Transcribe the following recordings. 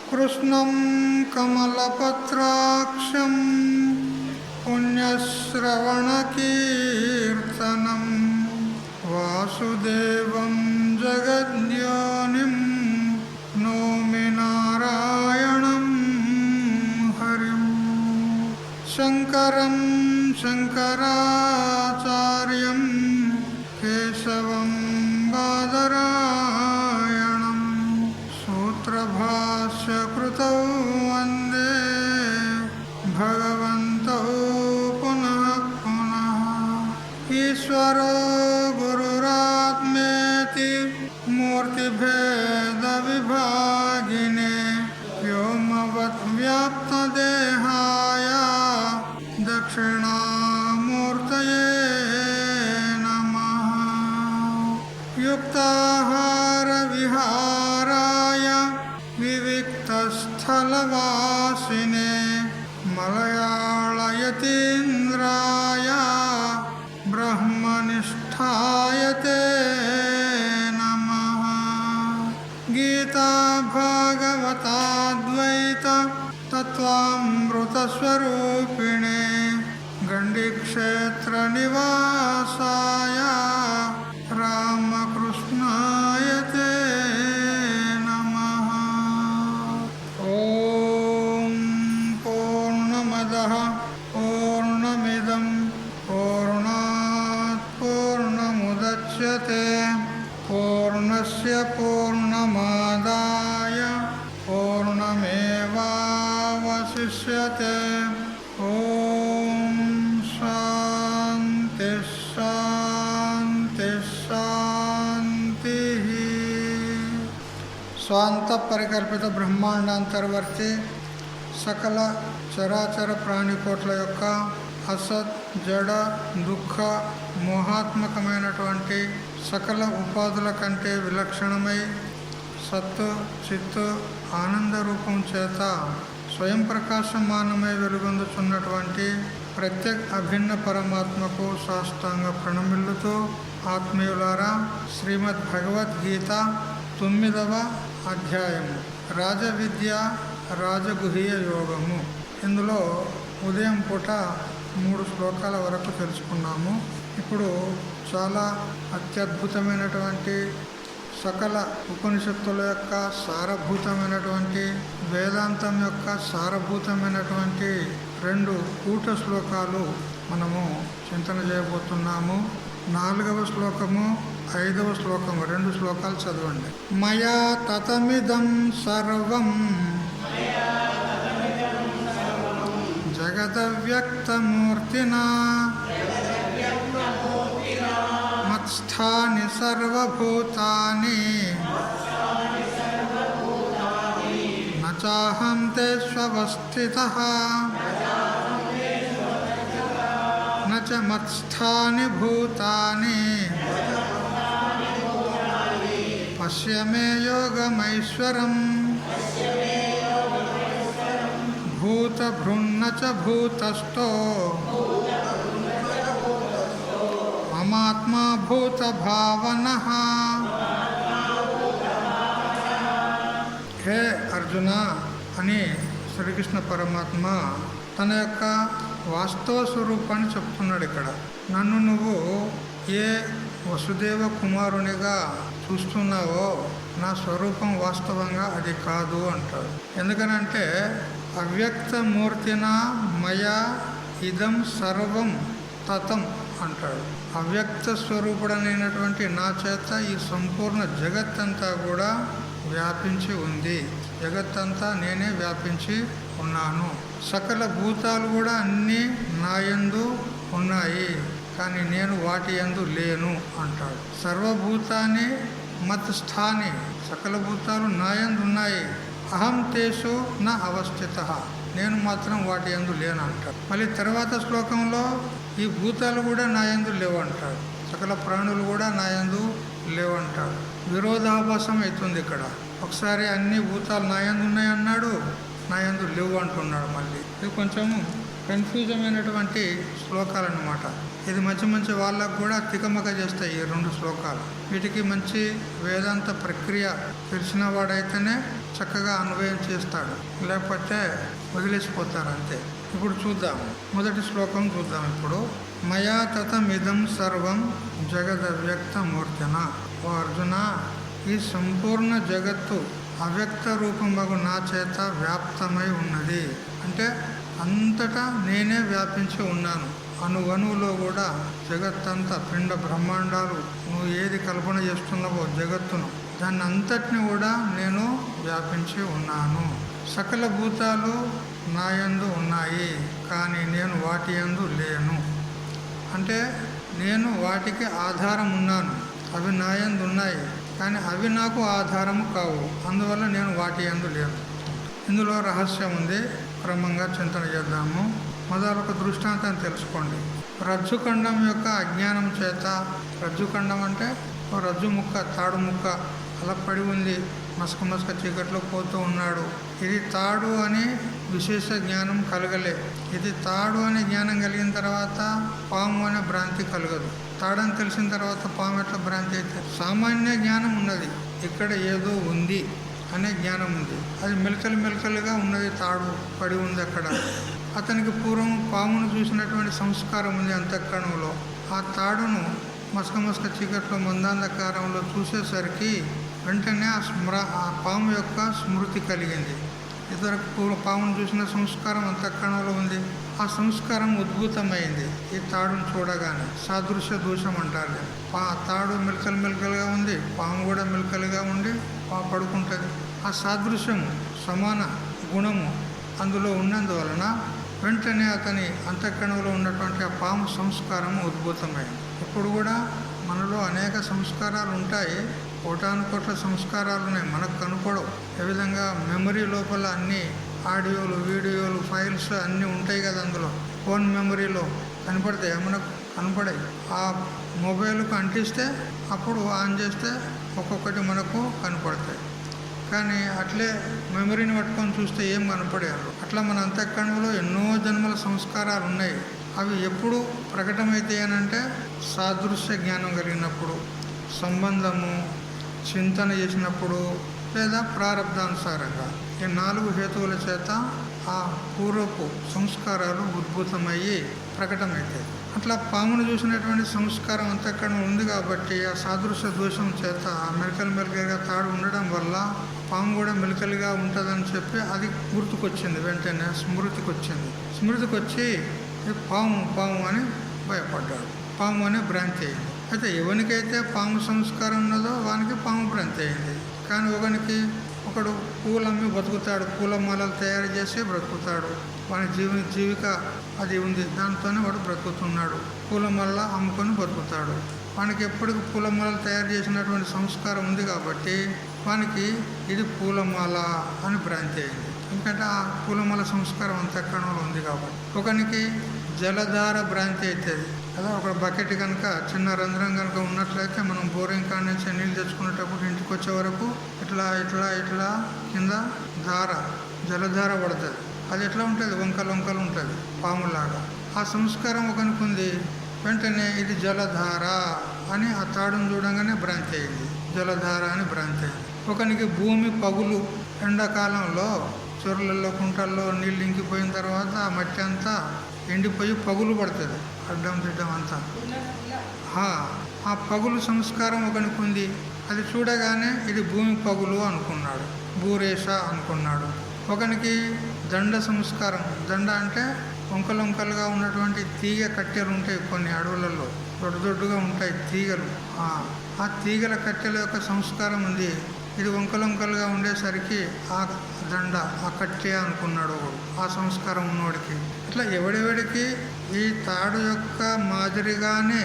కృష్ణం కమలపత్రాక్షం పుణ్యశ్రవణకీర్తనం వాసుదేవం జగద్యోనిం నోమి నారాయణం హరిం. శంకరం శంకరాచార్యం కేశవం బాదరాయణం సూత్రభాష్యకృతౌ వందే భగవంతౌ పునః పునః. ఈశ్వరో గురురాత్మేతి మూర్తిభేద విభాగినే వ్యోమవద్వ్యాప్తదేహాయ దక్షిణామూర్తయే నమః. యుక్తాహార విహారాయ వివిక్తస్థలవాసినే మలయాళయతీంద్రాయ బ్రహ్మనిష్ఠాయతే నమః. గీతా భాగవతాద్వైత తత్వామృతస్వరూపిణే గండిక్షేత్ర నివాసాయ రామకృష్ణాయతే నమః. ఓం పూర్ణమదః పూర్ణమిదం పూర్ణాత్ పూర్ణముదచ్యతే పూర్ణస్య పూర్ణమాదాయ పూర్ణమేవావశిష్యతే. ఓం శాంతి శాంతి శాంతి. స్వాంత పరికల్పిత బ్రహ్మాండాంతర్వర్తి సకల చరాచర ప్రాణికోట్ల యొక్క అసత్ జడ దుఃఖ మోహాత్మకమైనటువంటి సకల ఉపాధుల కంటే విలక్షణమై సత్తు చిత్తు ఆనంద రూపం చేత స్వయం ప్రకాశమానమై వెలుగొందుచున్నటువంటి ప్రత్యేక అభిన్న పరమాత్మకు సాష్టాంగ ప్రణమిల్లుతూ ఆత్మీయులారా, శ్రీమద్ భగవద్గీత 9వ అధ్యాయము రాజవిద్య రాజగుహ్య యోగము. ఇందులో ఉదయం పూట 3 శ్లోకాల వరకు తెలుసుకున్నాము. ఇప్పుడు చాలా అత్యద్భుతమైనటువంటి సకల ఉపనిషత్తుల యొక్క సారభూతమైనటువంటి వేదాంతం యొక్క సారభూతమైనటువంటి 2 కూట శ్లోకాలు మనము చింతన చేయబోతున్నాము. 4వ శ్లోకము 5వ శ్లోకము 2 శ్లోకాలు చదవండి. మయా తతమిదం సర్వం జగదవ్యక్తమూర్తినా మత్స్థాని సర్వభూతాని నచాహం తేష్వస్థితః నచ మత్స్థాని భూతాని పశ్య మే యోగమైశ్వరం భూతభృన్న చ భూతస్థో మమాత్మా భూతభావనః. హే అర్జున అని శ్రీకృష్ణ పరమాత్మ తన యొక్క వాస్తవ స్వరూపాన్ని చెప్తున్నాడు. ఇక్కడ నన్ను నువ్వు ఏ వసుదేవ కుమారునిగా చూస్తున్నావో నా స్వరూపం వాస్తవంగా అది కాదు అంటాడు. ఎందుకనంటే అవ్యక్తమూర్తిన మయా ఇదం సర్వం తతం అంటాడు. అవ్యక్త స్వరూపుడనైనటువంటి నా చేత ఈ సంపూర్ణ జగత్తంతా కూడా వ్యాపించి ఉంది. జగత్తంతా నేనే వ్యాపించి ఉన్నాను. సకల భూతాలు కూడా అన్నీ నాయందు ఉన్నాయి, కానీ నేను వాటి యందు లేను అంటాడు. సర్వభూతాన్ని మత్ స్థాని, సకల భూతాలు నాయందు ఉన్నాయి. అహం తేషు న అవస్థితః, నేను మాత్రం వాటి యందు లేను అంటాడు. మళ్ళీ తర్వాత శ్లోకంలో ఈ భూతాలు కూడా నా యందు లేవు అంటాడు. సకల ప్రాణులు కూడా నా యందు లేవంటాడు. విరోధాభాసం అవుతుంది ఇక్కడ. ఒకసారి అన్ని భూతాలు నా యందు ఉన్నాయి అన్నాడు, నా యందు లేవు అంటున్నాడు. మళ్ళీ ఇది కొంచెము కన్ఫ్యూజమైనటువంటి శ్లోకాలు అన్నమాట. ఇది మంచి మంచి వాళ్ళకు కూడా తికమక చేస్తాయి ఈ 2 శ్లోకాలు. వీటికి మంచి వేదాంత ప్రక్రియ తెలిసిన వాడైతేనే చక్కగా అన్వయం చేస్తాడు, లేకపోతే వదిలేసిపోతారు అంతే. ఇప్పుడు చూద్దాం, మొదటి శ్లోకం చూద్దాం. ఇప్పుడు మయా తతమిదం సర్వం జగదవ్యక్తమూర్తిన. ఓ అర్జున, ఈ సంపూర్ణ జగత్తు అవ్యక్త రూపమగు నా చేత వ్యాప్తమై ఉన్నది. అంటే అంతటా నేనే వ్యాపించి ఉన్నాను. అణువణువులో కూడా జగత్తంతా, పిండ బ్రహ్మాండాలు, నువ్వు ఏది కల్పన చేస్తున్నావో జగత్తును, దాన్ని అంతటిని కూడా నేను వ్యాపించి ఉన్నాను. సకల భూతాలు నా యందు ఉన్నాయి, కానీ నేను వాటి యందు లేను. అంటే నేను వాటికి ఆధారం ఉన్నాను, అవి నా యందు ఉన్నాయి, కానీ అవి నాకు ఆధారము కావు. అందువల్ల నేను వాటి యందు లేను. ఇందులో రహస్యం ఉంది, క్రమంగా చింతన చేద్దాము. మొదలొక దృష్టాంతాన్ని తెలుసుకోండి. రజ్జుఖండం యొక్క అజ్ఞానం చేత, రజ్జుఖండం అంటే ఓ రజ్జు ముక్క, తాడు ముక్క అలా పడి ఉంది, మసక చీకట్లో పోతూ ఉన్నాడు. ఇది తాడు అని విశేష జ్ఞానం కలగలే. ఇది తాడు అనే జ్ఞానం కలిగిన తర్వాత పాము అనే భ్రాంతి కలగదు. తాడని తెలిసిన తర్వాత పాము ఎట్లా భ్రాంతి అయితే? సామాన్య జ్ఞానం ఉన్నది, ఇక్కడ ఏదో ఉంది అనే జ్ఞానం ఉంది. అది మెలకలుగా ఉన్నది, తాడు పడి ఉంది అక్కడ. అతనికి పూర్వం పామును చూసినటువంటి సంస్కారం ఉంది అంతఃకరణంలో. ఆ తాడును మసక చీకట్లో మందాంధకారంలో చూసేసరికి వెంటనే ఆ పాము యొక్క స్మృతి కలిగింది. ఇదివరకు పూర్వం పామును చూసిన సంస్కారం అంతఃకరణంలో ఉంది. ఆ సంస్కారం ఉద్భుతమైంది ఈ తాడును చూడగానే. సాదృశ్య దోషం అంటారు. తాడు మెలకలుగా ఉంది, పాము కూడా మెలకలుగా ఉండి పడుకుంటుంది. ఆ సాదృశ్యము, సమాన గుణము అందులో ఉన్నందువలన వెంటనే అతని అంతఃకరణంలో ఉన్నటువంటి ఆ పాము సంస్కారము ఉద్భుతమైంది. ఇప్పుడు కూడా మనలో అనేక సంస్కారాలు ఉంటాయి, కోటానుకోట్ల సంస్కారాలు ఉన్నాయి, మనకు కనపడవు. ఏ విధంగా మెమరీ లోపల అన్ని ఆడియోలు, వీడియోలు, ఫైల్స్ అన్నీ ఉంటాయి కదా, అందులో ఫోన్ మెమరీలో కనపడతాయి, మనకు కనపడాయి. ఆ మొబైల్కు అంటిస్తే అప్పుడు ఆన్ చేస్తే ఒక్కొక్కటి మనకు కనపడతాయి. కానీ అట్లే మెమరీని పట్టుకొని చూస్తే ఏం కనపడేయాలి. అట్లా మన అంతఃకరణంలో ఎన్నో జన్మల సంస్కారాలు ఉన్నాయి. అవి ఎప్పుడు ప్రకటమవుతాయి అని అంటే సాదృశ్య జ్ఞానం కలిగినప్పుడు, సంబంధము చింతన చేసినప్పుడు, లేదా ప్రారబ్ధానుసారంగా. ఈ 4 హేతువుల చేత ఆ పూర్వపు సంస్కారాలు ఉద్భుతమయ్యి ప్రకటమవుతాయి. అట్లా పామును చూసినటువంటి సంస్కారం అంతఃకరణం ఉంది కాబట్టి ఆ సాదృశ్య దోషం చేత మెలకలుగా తాడు ఉండడం వల్ల పాము కూడా మెలకలుగా ఉంటుందని చెప్పి అది గుర్తుకొచ్చింది. వెంటనే స్మృతికి వచ్చి పాము అని భయపడ్డాడు. పాము అనే భ్రాంతి అయింది. అయితే ఎవరికైతే పాము సంస్కారం ఉన్నదో వానికి పాము భ్రాంతి అయింది. కానీ ఒకడు పూలమ్మి బతుకుతాడు, పూల మాలలు తయారు చేసి బ్రతుకుతాడు. వాని జీవిక అది ఉంది, దాంతోనే వాడు బ్రతుకుతున్నాడు. పూలమాల అమ్ముకొని బతుకుతాడు. వానికి ఎప్పటికి పూలమాలలు తయారు చేసినటువంటి సంస్కారం ఉంది కాబట్టి వానికి ఇది పూలమాల అని భ్రాంతి అయింది. ఎందుకంటే ఆ పూలమాల సంస్కారం అంతఃకరణంలో ఉంది కాబట్టి. ఒకనికి జలధార భ్రాంతి అవుతుంది కదా. ఒక బకెట్ కనుక చిన్న రంధ్రం కనుక ఉన్నట్లయితే మనం బోరింగ్ కాడ నుంచి నీళ్ళు తెచ్చుకునేటప్పుడు ఇంటికి వచ్చే వరకు ఇట్లా కింద జలధార పడుతుంది. అది ఎట్లా ఉంటుంది? వంకలు ఉంటుంది, పాములాగా. ఆ సంస్కారం ఒకనికి ఉంది. వెంటనే ఇది జలధార అని ఆ తాడును చూడంగానే భ్రాంతి అయింది, జలధార అని భ్రాంతి అయింది. ఒకనికి భూమి పగులు, ఎండాకాలంలో చెరువులలో కుంటల్లో నీళ్ళు ఇంకిపోయిన తర్వాత ఆ మట్టి అంతా ఎండిపోయి పగులు పడుతుంది, అడ్డం తిడ్డం అంతా. ఆ పగులు సంస్కారం ఒకనికి ఉంది. అది చూడగానే ఇది భూమి పగులు అనుకున్నాడు, భూరేష అనుకున్నాడు. ఒకనికి దండ సంస్కారం. దండ అంటే వంకలుగా ఉన్నటువంటి తీగ కట్టెలు ఉంటాయి కొన్ని అడవులలో, దొడ్డుగా ఉంటాయి తీగలు. ఆ తీగల కట్టెల యొక్క సంస్కారం ఉంది. ఇది వంకలుగా ఉండేసరికి ఆ దండ, ఆ కట్టె అనుకున్నాడు ఒకడు, ఆ సంస్కారం ఉన్నవాడికి. ఇట్లా ఎవడెవడికి ఈ తాడు యొక్క మాదిరిగానే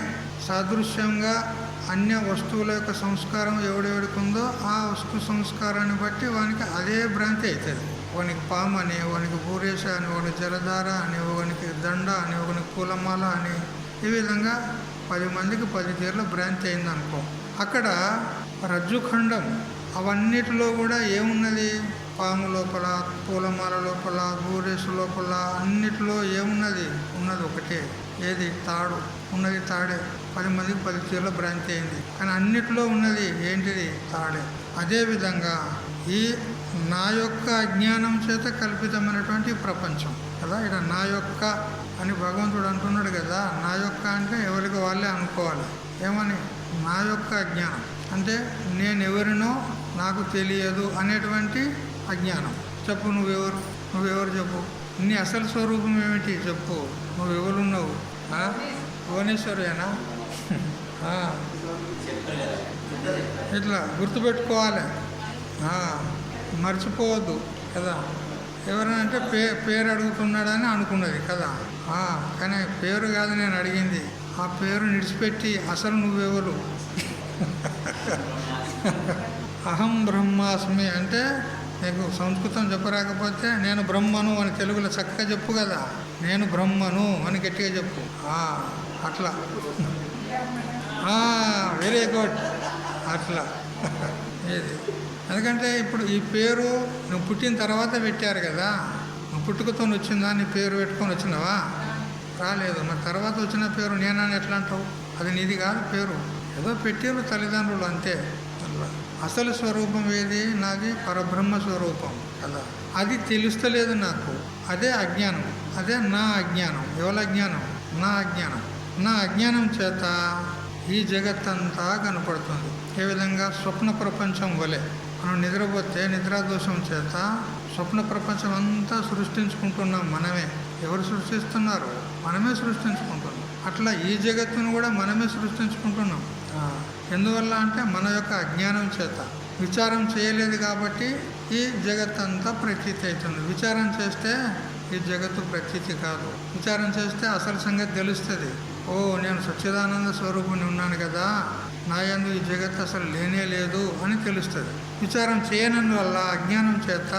సాదృశ్యంగా అన్య వస్తువుల యొక్క సంస్కారం ఎవడెవడికి ఉందో ఆ వస్తు సంస్కారాన్ని బట్టి వానికి అదే భ్రాంతి అవుతుంది. ఒకనికి పాము అని, ఒకనికి భూరేష అని, ఒకనికి జలధార అని, ఒకనికి దండ అని, ఒకనికి పూలమాల అని, ఈ విధంగా 10 మందికి 10 తీర్ల భ్రాంతి అయిందనుకో. అక్కడ రజ్జుఖండం అవన్నిటిలో కూడా ఏమున్నది? పాము లోపల, పూలమాల లోపల, భూరేషు లోపల అన్నిటిలో ఏమున్నది? ఉన్నది ఒకటే. ఏది? తాడు. ఉన్నది తాడే. 10 మందికి 10 తీర్ల భ్రాంతి అయింది. కానీ అన్నిటిలో ఉన్నది ఏంటిది? తాడే. అదేవిధంగా ఈ నా యొక్క అజ్ఞానం చేత కల్పితమైనటువంటి ప్రపంచం కదా. ఇక్కడ నా యొక్క అని భగవంతుడు అంటున్నాడు కదా. నా యొక్క అంటే ఎవరికి వాళ్ళే అనుకోవాలి. ఏమని? నా యొక్క అజ్ఞానం అంటే నేను ఎవరినో నాకు తెలియదు అనేటువంటి అజ్ఞానం. చెప్పు, నువ్వెవరు చెప్పు. నీ అసలు స్వరూపం ఏమిటి చెప్పు. నువ్వెవరున్నావు? భువనేశ్వరేనా? ఇట్లా గుర్తుపెట్టుకోవాలి, మర్చిపోవద్దు కదా. ఎవరైనా అంటే పేరు అడుగుతున్నాడని అనుకున్నది కదా. కానీ పేరు కాదు నేను అడిగింది. ఆ పేరు నిడిచిపెట్టి అసలు నువ్వెవరు? అహం బ్రహ్మాస్మి అంటే నీకు సంస్కృతం చెప్పరాకపోతే నేను బ్రహ్మను అని తెలుగులో చక్కగా చెప్పు కదా. నేను బ్రహ్మను అని గట్టిగా చెప్పు. అట్లా వెరీ గుడ్. అట్లా ఏది? ఎందుకంటే ఇప్పుడు ఈ పేరు నువ్వు పుట్టిన తర్వాత పెట్టారు కదా. నువ్వు పుట్టుకతో వచ్చిందా? నీ పేరు పెట్టుకొని వచ్చినావా? రాలేదు. మరి తర్వాత వచ్చిన పేరు నేనని ఎట్లా అంటావు? అది నీది కాదు పేరు. ఏదో పెట్టారు తల్లిదండ్రులు అంతే. అసలు స్వరూపం ఏది? నాది పరబ్రహ్మ స్వరూపం కదా. అది తెలుస్తలేదు నాకు. అదే అజ్ఞానం. అదే నా అజ్ఞానం. ఎవరి అజ్ఞానం? నా అజ్ఞానం. నా అజ్ఞానం చేత ఈ జగత్తంతా కనపడుతుంది. ఏ విధంగా? స్వప్న ప్రపంచం వలె. మనం నిద్రపోతే నిద్రాదోషం చేత స్వప్న ప్రపంచం అంతా సృష్టించుకుంటున్నాం మనమే. ఎవరు సృష్టిస్తున్నారు? మనమే సృష్టించుకుంటున్నాం. అట్లా ఈ జగత్తును కూడా మనమే సృష్టించుకుంటున్నాం. ఎందువల్ల అంటే మన యొక్క అజ్ఞానం చేత. విచారం చేయలేదు కాబట్టి ఈ జగత్తంతా ప్రతీతి అవుతుంది. విచారం చేస్తే ఈ జగత్తు ప్రతీతి కాదు. విచారం చేస్తే అసలు సంగతి తెలుస్తుంది. ఓ, నేను సచ్చిదానంద స్వరూపుని ఉన్నాను కదా, నా యందు ఈ జగత్తు అసలు లేనే లేదు అని తెలుస్తుంది. విచారం చేయనందువల్ల అజ్ఞానం చేత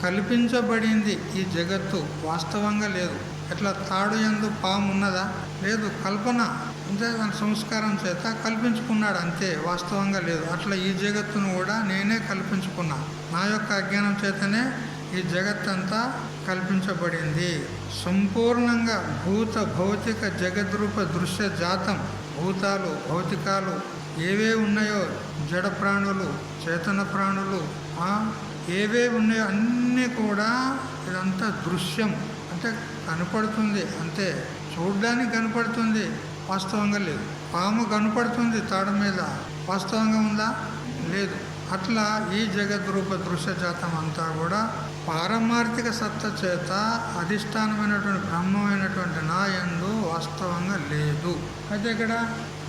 కల్పించబడింది ఈ జగత్తు, వాస్తవంగా లేదు. ఎట్లా? తాడు యందు పాము ఉన్నదా? లేదు, కల్పన అంతే. దాని సంస్కారం చేత కల్పించుకున్నాడు అంతే, వాస్తవంగా లేదు. అట్లా ఈ జగత్తును కూడా నేనే కల్పించుకున్నా. నా యొక్క అజ్ఞానం చేతనే ఈ జగత్తంతా కల్పించబడింది. సంపూర్ణంగా భూత భౌతిక జగద్రూప దృశ్య జాతం. భూతాలు, భౌతికాలు ఏవే ఉన్నాయో, జడ ప్రాణులు, చేతన ప్రాణులు ఏవే ఉన్నాయో అన్నీ కూడా ఇదంతా దృశ్యం అంటే కనపడుతుంది అంతే. చూడ్డానికి కనపడుతుంది, వాస్తవంగా లేదు. పాము కనపడుతుంది తాడు మీద, వాస్తవంగా ఉందా? లేదు. అట్లా ఈ జగద్రూప దృశ్య జాతం అంతా కూడా పారమార్థిక సత్త చేత అధిష్టానమైనటువంటి బ్రహ్మమైనటువంటి నా యందు వాస్తవంగా లేదు. అయితే ఇక్కడ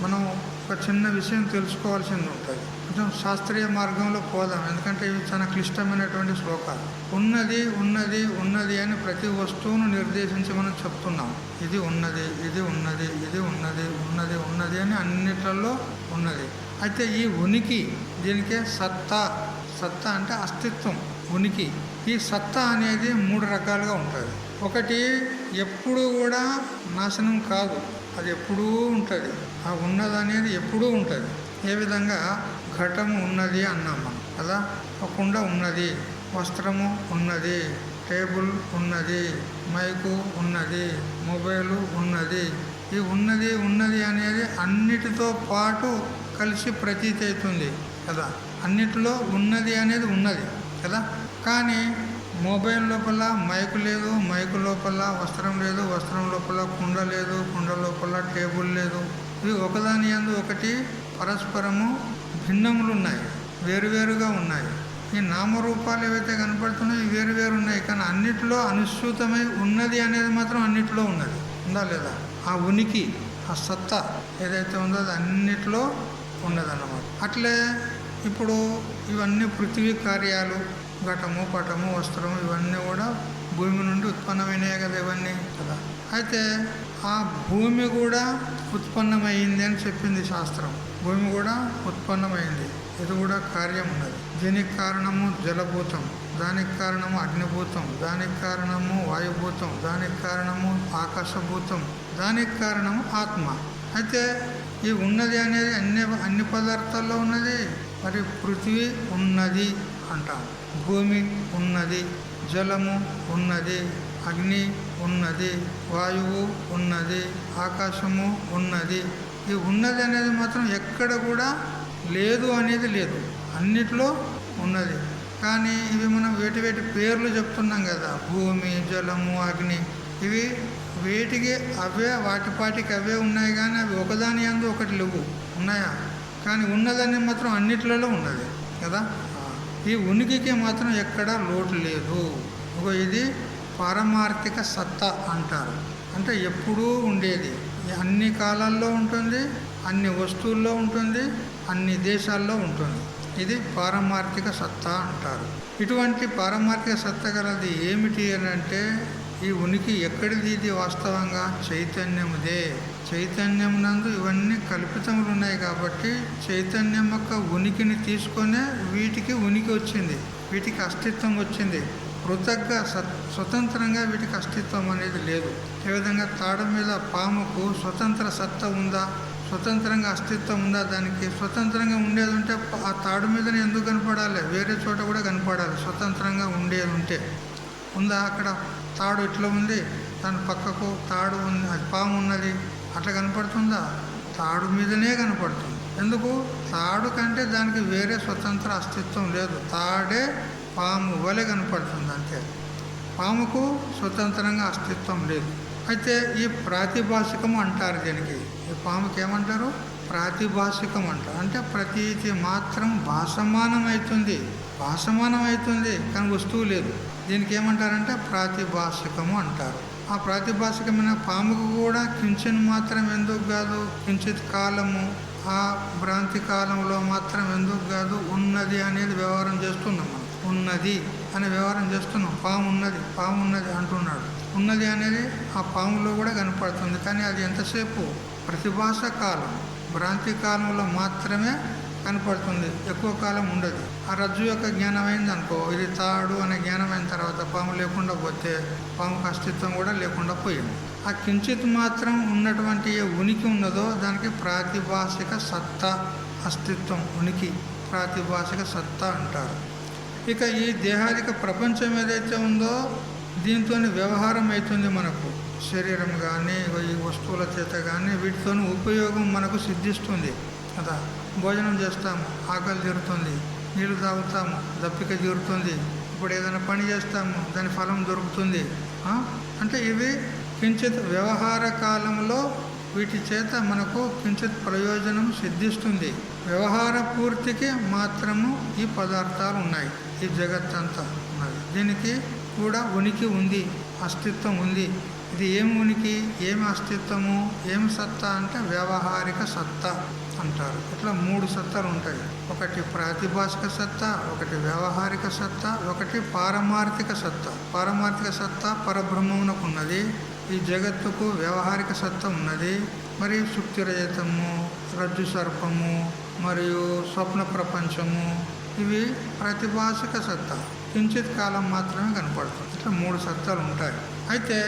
మనం ఒక చిన్న విషయం తెలుసుకోవాల్సింది ఉంటుంది. కొంచెం శాస్త్రీయ మార్గంలో పోదాం, ఎందుకంటే ఇవి చాలా క్లిష్టమైనటువంటి శ్లోకాలు. ఉన్నది ఉన్నది ఉన్నది అని ప్రతి వస్తువును నిర్దేశించి మనం చెప్తున్నాం. ఇది ఉన్నది, ఇది ఉన్నది, ఇది ఉన్నది, ఉన్నది ఉన్నది అని అన్నిట్లలో ఉన్నది. అయితే ఈ ఉనికి, దీనికే సత్తా. సత్తా అంటే అస్తిత్వం, ఉనికి. ఈ సత్తా అనేది 3 రకాలుగా ఉంటుంది. ఒకటి ఎప్పుడూ కూడా నాశనం కాదు, అది ఎప్పుడూ ఉంటుంది. ఆ ఉన్నది అనేది ఎప్పుడూ ఉంటుంది. ఏ విధంగా? ఘటము ఉన్నది అన్నాం మనం కదా. ఒక కుండ ఉన్నది, వస్త్రము ఉన్నది, టేబుల్ ఉన్నది, మైకు ఉన్నది, మొబైలు ఉన్నది. ఈ ఉన్నది ఉన్నది అనేది అన్నిటితో పాటు కలిసి ప్రతీతి అవుతుంది కదా. అన్నిటిలో ఉన్నది అనేది ఉన్నది కదా. కానీ మొబైల్ లోపల మైకు లేదు, మైకు లోపల వస్త్రం లేదు, వస్త్రం లోపల కుండ లేదు, కుండ లోపల టేబుల్ లేదు. ఇవి ఒకదాని యందు ఒకటి పరస్పరము భిన్నములు ఉన్నాయి, వేరువేరుగా ఉన్నాయి. ఈ నామరూపాలు ఏవైతే కనపడుతున్నాయో ఇవి వేరువేరు ఉన్నాయి. కానీ అన్నిటిలో అనుసూతమై ఉన్నది అనేది మాత్రం అన్నిటిలో ఉన్నది. ఉందా లేదా? ఆ ఉనికి, ఆ సత్తా ఏదైతే ఉందో అది అన్నిటిలో ఉన్నదన్నమాట. అట్లే ఇప్పుడు ఇవన్నీ పృథివీ కార్యాలు, ఘటము, పటము, వస్త్రము ఇవన్నీ కూడా భూమి నుండి ఉత్పన్నమైనయే కదా ఇవన్నీ కదా. అయితే ఆ భూమి కూడా ఉత్పన్నమైంది అని చెప్పింది శాస్త్రం. భూమి కూడా ఉత్పన్నమైంది, ఇది కూడా కార్యం ఉన్నది. దీనికి కారణము జలభూతం. దానికి కారణము అగ్నిభూతం, దానికి కారణము వాయుభూతం, దానికి కారణము ఆకాశభూతం, దానికి కారణము ఆత్మ. అయితే ఈ ఉన్నది అనేది అన్ని పదార్థాల్లో ఉన్నది. మరి పృథ్వీ ఉన్నది అంటాం, భూమి ఉన్నది, జలము ఉన్నది, అగ్ని ఉన్నది, వాయువు ఉన్నది, ఆకాశము ఉన్నది. ఈ ఉన్నది అనేది మాత్రం ఎక్కడ కూడా లేదు అనేది లేదు, అన్నిట్లో ఉన్నది. కానీ ఇవి మనం వేటి పేర్లు చెప్తున్నాం కదా, భూమి, జలము, అగ్ని, ఇవి వేటికి అవే వాటిపాటికి అవే ఉన్నాయి. కానీ అవి ఒకదాని యందు ఒకటి లేవు, ఉన్నాయా? కానీ ఉన్నదని మాత్రం అన్నిట్లలో ఉన్నది కదా. ఈ ఉనికికి మాత్రం ఎక్కడా లోటు లేదు. ఇది పారమార్థిక సత్తా అంటారు. అంటే ఎప్పుడూ ఉండేది, అన్ని కాలాల్లో ఉంటుంది, అన్ని వస్తువుల్లో ఉంటుంది, అన్ని దేశాల్లో ఉంటుంది. ఇది పారమార్థిక సత్తా అంటారు. ఇటువంటి పారమార్థిక సత్తా గలది ఏమిటి అని అంటే, ఈ ఉనికి ఎక్కడిది? ఇది వాస్తవంగా చైతన్యముదే. చైతన్యం నందు ఇవన్నీ కల్పితములు ఉన్నాయి కాబట్టి చైతన్యం యొక్క ఉనికిని తీసుకొనే వీటికి ఉనికి వచ్చింది, వీటికి అస్తిత్వం వచ్చింది. పృథగ్గా స్వతంత్రంగా వీటికి అస్తిత్వం అనేది లేదు. ఏ విధంగా తాడు మీద పాముకు స్వతంత్ర సత్తా ఉందా, స్వతంత్రంగా అస్తిత్వం ఉందా? దానికి స్వతంత్రంగా ఉండేది ఉంటే ఆ తాడు మీదనే ఎందుకు కనపడాలి? వేరే చోట కూడా కనపడాలి. స్వతంత్రంగా ఉండేది ఉంటే ఉందా? అక్కడ తాడు ఇట్లా ఉంది, దాని పక్కకు తాడు ఉంది, అది పాము ఉన్నది, అట్లా కనపడుతుందా? తాడు మీదనే కనపడుతుంది. ఎందుకు? తాడు కంటే దానికి వేరే స్వతంత్ర అస్తిత్వం లేదు. తాడే పాము వలె కనపడుతుంది అంతే. పాముకు స్వతంత్రంగా అస్తిత్వం లేదు. అయితే ఈ ప్రాతిభాషికం అంటారు దీనికి. ఈ పాముకి ఏమంటారు? ప్రాతిభాషికం అంటారు. అంటే ప్రతీతి మాత్రం భాసమానం అవుతుంది కానీ వస్తువు లేదు. దీనికి ఏమంటారంటే ప్రాతిభాషికము అంటారు. ఆ ప్రాతిభాషికమైన పాముకు కూడా కించిత్ మాత్రం ఎందుకు కాదు, కించిత్ కాలము, ఆ భ్రాంతి కాలంలో మాత్రం ఎందుకు కాదు, ఉన్నది అనేది వ్యవహారం చేస్తున్నాం మనం. ఉన్నది అనే వ్యవహారం చేస్తున్నాం. పాము ఉన్నది అంటున్నాడు. ఉన్నది అనేది ఆ పాములో కూడా కనపడుతుంది. కానీ అది ఎంతసేపు? ప్రతిభాష కాలం, భ్రాంతి కాలంలో మాత్రమే కనపడుతుంది, ఎక్కువ కాలం ఉండదు. ఆ రజ్జు యొక్క జ్ఞానం అయింది అనుకో, ఇది తాడు అనే జ్ఞానం అయిన తర్వాత పాము లేకుండా పోతే పాముకు అస్తిత్వం కూడా లేకుండా పోయింది. ఆ కించిత్ మాత్రం ఉన్నటువంటి ఏ ఉనికి ఉన్నదో దానికి ప్రాతిభాషిక సత్తా, అస్తిత్వం, ఉనికి, ప్రాతిభాషిక సత్తా అంటారు. ఇక ఈ దేహాదిక ప్రపంచం ఏదైతే ఉందో దీంతో వ్యవహారం అవుతుంది మనకు. శరీరం కానీ ఈ వస్తువుల చేత కానీ వీటితో ఉపయోగం మనకు సిద్ధిస్తుంది కదా. భోజనం చేస్తాము, ఆకలి తీరుతుంది, నీళ్ళు తాగుతాము, దప్పిక తీరుతుంది. ఇప్పుడు ఏదైనా పని చేస్తాము, దాని ఫలం దొరుకుతుంది. అంటే ఇవి కించిత్ వ్యవహార కాలంలో వీటి చేత మనకు కించిత్ ప్రయోజనం సిద్ధిస్తుంది. వ్యవహార పూర్తికి మాత్రము ఈ పదార్థాలు ఉన్నాయి, ఈ జగత్తంతా ఉన్నది. దీనికి కూడా ఉనికి ఉంది, అస్తిత్వం ఉంది. ఇది ఏమి ఉనికి, ఏమి అస్తిత్వము, ఏమి సత్తా అంటే వ్యవహారిక సత్తా అంటారు. ఇట్లా 3 సత్తాలు ఉంటాయి. ఒకటి ప్రాతిభాషిక సత్తా, ఒకటి వ్యవహారిక సత్తా, ఒకటి పారమార్థిక సత్తా. పారమార్థిక సత్తా పరబ్రహ్మమునకు ఉన్నది. ఈ జగత్తుకు వ్యవహారిక సత్తా ఉన్నది. మరి సుక్తిరజతము, రజ్జు సర్పము మరియు స్వప్న ప్రపంచము, ఇవి ప్రాతిభాషిక సత్తా, కించిత్ కాలం మాత్రమే కనపడుతుంది. ఇట్లా 3 సత్తాలు ఉంటాయి. అయితే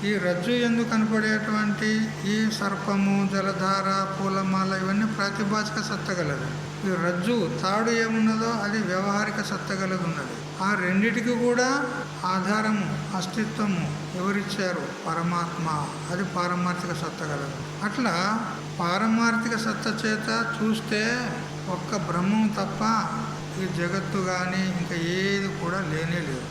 ఈ రజ్జు ఎందుకు కనపడేటువంటి ఈ సర్పము, జలధార, పూలమాల ఇవన్నీ ప్రాతిభాషిక సత్త గలదు. ఈ రజ్జు, తాడు ఏమున్నదో అది వ్యవహారిక సత్త గలది ఉన్నది. ఆ రెండిటికి కూడా ఆధారము, అస్తిత్వము ఎవరిచ్చారు? పరమాత్మ. అది పారమార్థిక సత్త గలదు. అట్లా పారమార్థిక సత్త చేత చూస్తే ఒక్క బ్రహ్మం తప్ప ఈ జగత్తు కానీ ఇంకా ఏది కూడా లేనే లేదు.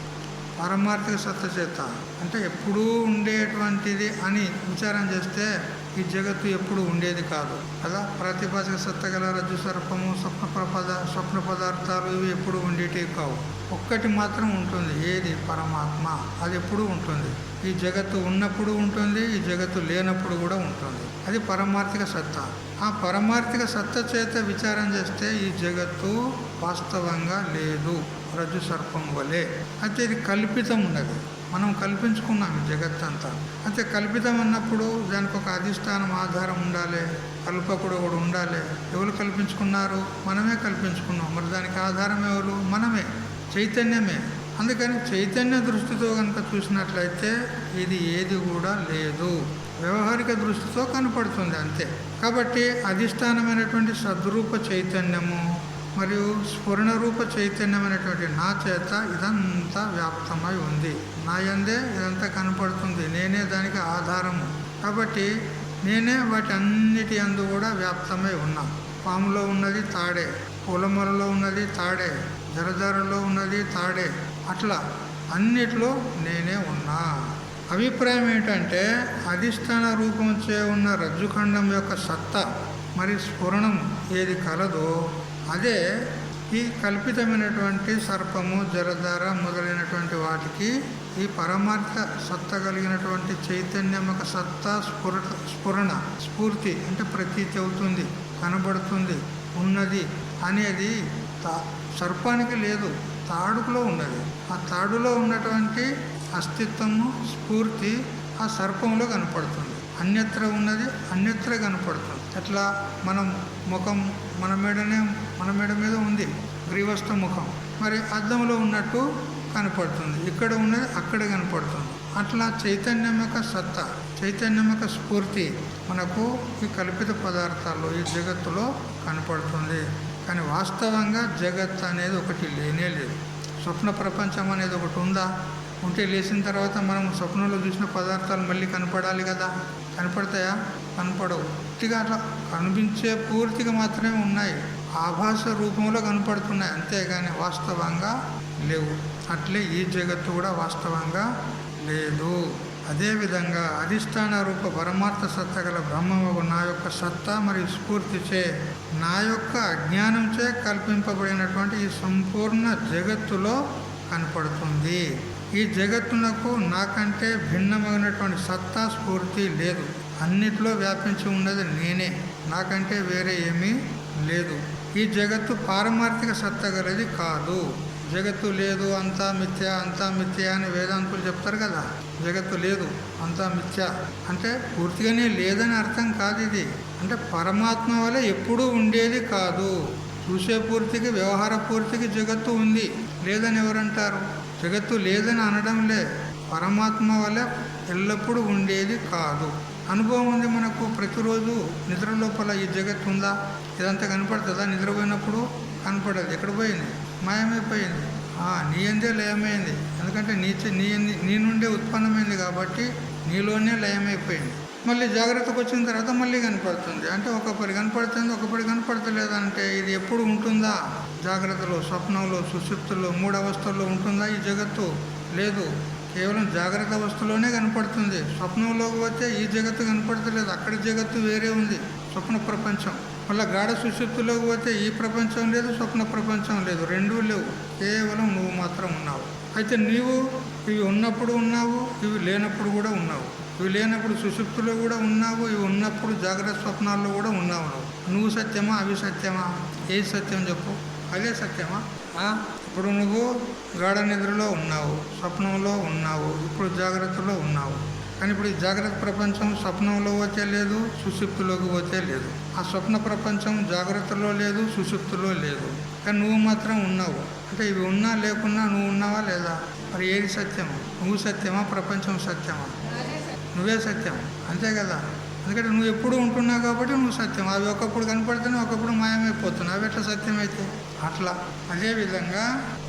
పారమార్థిక సత్త చేత అంటే ఎప్పుడూ ఉండేటువంటిది అని విచారం చేస్తే ఈ జగత్తు ఎప్పుడు ఉండేది కాదు కదా. ప్రాతిభాషిక సత్త గల రజ్జు సర్పము, స్వప్న పదార్థాలు ఇవి ఎప్పుడు ఉండేటివి కావు. ఒక్కటి మాత్రం ఉంటుంది, ఏది? పరమాత్మ. అది ఎప్పుడు ఉంటుంది. ఈ జగత్తు ఉన్నప్పుడు ఉంటుంది, ఈ జగత్తు లేనప్పుడు కూడా ఉంటుంది. అది పరమార్థిక సత్తా. ఆ పరమార్థిక సత్త చేత విచారం చేస్తే ఈ జగత్తు వాస్తవంగా లేదు, రజ్జు సర్పం వలె. అయితే ఇది కల్పితం ఉన్నది, మనం కల్పించుకున్నాం ఈ జగత్తంతా. అయితే కల్పితం అన్నప్పుడు దానికి ఒక అధిష్టానం, ఆధారం ఉండాలి, కల్పకుడు కూడా ఉండాలి. ఎవరు కల్పించుకున్నారు? మనమే కల్పించుకున్నాం. మరి దానికి ఆధారం ఎవరు? మనమే, చైతన్యమే. అందుకని చైతన్య దృష్టితో కనుక చూసినట్లయితే ఇది ఏది కూడా లేదు, వ్యవహారిక దృష్టితో కనపడుతుంది అంతే. కాబట్టి అధిష్టానమైనటువంటి సద్రూప చైతన్యము మరియు స్ఫురణ రూప చైతన్యమైనటువంటి నా చేత ఇదంతా వ్యాప్తమై ఉంది. నా యందే ఇదంతా కనపడుతుంది, నేనే దానికి ఆధారము. కాబట్టి నేనే వాటి అన్నిటి యందు కూడా వ్యాప్తమై ఉన్నా. పాములో ఉన్నది తాడే, పూలమొలలో ఉన్నది తాడే, జరజరలో ఉన్నది తాడే, అట్లా అన్నిట్లో నేనే ఉన్నా. అభిప్రాయం ఏంటంటే అధిష్టాన రూపంచే ఉన్న రజ్జుఖండం యొక్క సత్తా మరి స్ఫురణం ఏది కలదో అదే ఈ కల్పితమైనటువంటి సర్పము, జరజర మొదలైనటువంటి వాటికి ఈ పరమార్థ సత్త కలిగినటువంటి చైతన్యం యొక్క సత్తా స్ఫురణ స్ఫూర్తి అంటే ప్రతీతి అవుతుంది, కనబడుతుంది, ఉన్నది అనేది సర్పానికి లేదు, తాడులో ఉన్నది. ఆ తాడులో ఉన్నటువంటి అస్తిత్వము స్ఫూర్తి ఆ సర్పంలో కనపడుతుంది. అన్యత్ర ఉన్నది అన్యత్ర కనపడుతుంది. అట్లా మనం ముఖం మన మెడ మీద ఉంది గ్రీవస్థ ముఖం, మరి అద్దంలో ఉన్నట్టు కనపడుతుంది, ఇక్కడ ఉన్నది అక్కడ కనపడుతుంది. అట్లా చైతన్యం యొక్క సత్తా, చైతన్యం యొక్క స్ఫూర్తి మనకు ఈ కల్పిత పదార్థాల్లో ఈ జగత్తులో కనపడుతుంది. కానీ వాస్తవంగా జగత్ అనేది ఒకటి లేనే లేదు. స్వప్న ప్రపంచం అనేది ఒకటి ఉందా? ఉంటే లేచిన తర్వాత మనం స్వప్నంలో చూసిన పదార్థాలు మళ్ళీ కనపడాలి కదా, కనపడతాయా? కనపడవు. పూర్తిగా అట్లా కనిపించే పూర్తిగా మాత్రమే ఉన్నాయి, ఆభాస రూపంలో కనపడుతున్నాయి, అంతేగాని వాస్తవంగా లేవు. అట్లే ఈ జగత్తు కూడా వాస్తవంగా లేదు. అదేవిధంగా అధిష్టాన రూప పరమార్థ సత్త గల బ్రహ్మము నా యొక్క సత్తా మరియు స్ఫూర్తిచే నా యొక్క అజ్ఞానంచే కల్పింపబడినటువంటి ఈ సంపూర్ణ జగత్తులో కనపడుతుంది. ఈ జగత్తునకు నాకంటే భిన్నమైనటువంటి సత్తా స్ఫూర్తి లేదు. అన్నిట్లో వ్యాపించి ఉన్నది నేనే, నాకంటే వేరే ఏమీ లేదు. ఈ జగత్తు పారమార్థిక సత్తా గలది కాదు. జగత్తు లేదు, అంతా మిథ్య, అంతా మిథ్య అని వేదాంతులు చెప్తారు కదా. జగత్తు లేదు, అంతా మిథ్య అంటే పూర్తిగానే లేదని అర్థం కాదు. ఇది అంటే పరమాత్మ వల్ల ఎప్పుడూ ఉండేది కాదు. చూసే పూర్తికి, వ్యవహార పూర్తికి జగత్తు ఉంది, లేదని ఎవరంటారు? జగత్తు లేదని అనడం లే, పరమాత్మ వల్ల ఎల్లప్పుడూ ఉండేది కాదు. అనుభవం ఉంది మనకు. ప్రతిరోజు నిద్ర లోపల ఈ జగత్తు ఉందా? ఇదంతా కనపడుతుందా? నిద్రపోయినప్పుడు కనపడదు. ఎక్కడ పోయింది? మాయమైపోయింది. నీ అందే లయమైంది. ఎందుకంటే నీ నుండే ఉత్పన్నమైంది కాబట్టి నీలోనే లయమైపోయింది. మళ్ళీ జాగ్రత్తకు వచ్చిన తర్వాత మళ్ళీ కనపడుతుంది. అంటే ఒకపరి కనపడుతుంది, ఒకపరి కనపడతలేదంటే ఇది ఎప్పుడు ఉంటుందా? జాగ్రత్తలో, స్వప్నంలో, సుషుప్తుల్లో, 3 అవస్థల్లో ఉంటుందా ఈ జగత్తు? లేదు. కేవలం జాగ్రత్త అవస్థలోనే కనపడుతుంది. స్వప్నంలోకి పోతే ఈ జగత్తు కనపడతలేదు, అక్కడ జగత్తు వేరే ఉంది, స్వప్న ప్రపంచం. మళ్ళీ గాఢ సుషుప్తిలోకి పోతే ఈ ప్రపంచం లేదు, స్వప్న ప్రపంచం లేదు, రెండూ లేవు, కేవలం నువ్వు మాత్రం ఉన్నావు. అయితే నీవు ఇవి ఉన్నప్పుడు ఉన్నావు, ఇవి లేనప్పుడు కూడా ఉన్నావు. ఇవి లేనప్పుడు సుషుప్తిలో కూడా ఉన్నావు, ఇవి ఉన్నప్పుడు జాగ్రత్త స్వప్నాల్లో కూడా ఉన్నావు. నువ్వు సత్యమా, అవి సత్యమా? ఏది సత్యం చెప్పు? అదే సత్యమా? ఇప్పుడు నువ్వు గాఢ నిద్రలో ఉన్నావు, స్వప్నంలో ఉన్నావు, ఇప్పుడు జాగ్రత్తలో ఉన్నావు. కానీ ఇప్పుడు ఈ జాగ్రత్త ప్రపంచం స్వప్నంలో పోతే లేదు, సుషుప్తిలోకి పోతే లేదు. ఆ స్వప్న ప్రపంచం జాగ్రత్తలో లేదు, సుషుప్తిలో లేదు, కానీ నువ్వు మాత్రం ఉన్నావు. అంటే ఇవి ఉన్నా లేకున్నా నువ్వు ఉన్నావా లేదా? మరి ఏది సత్యము? నువ్వు సత్యమా, ప్రపంచం సత్యమా? నువ్వే సత్యం, అంతే కదా. ఎందుకంటే నువ్వు ఎప్పుడు ఉంటున్నావు కాబట్టి నువ్వు సత్యం. అవి ఒకప్పుడు కనపడితేనే ఒకప్పుడు మాయమైపోతున్నావు. అవి ఎట్లా సత్యం అయితే? అట్లా అదేవిధంగా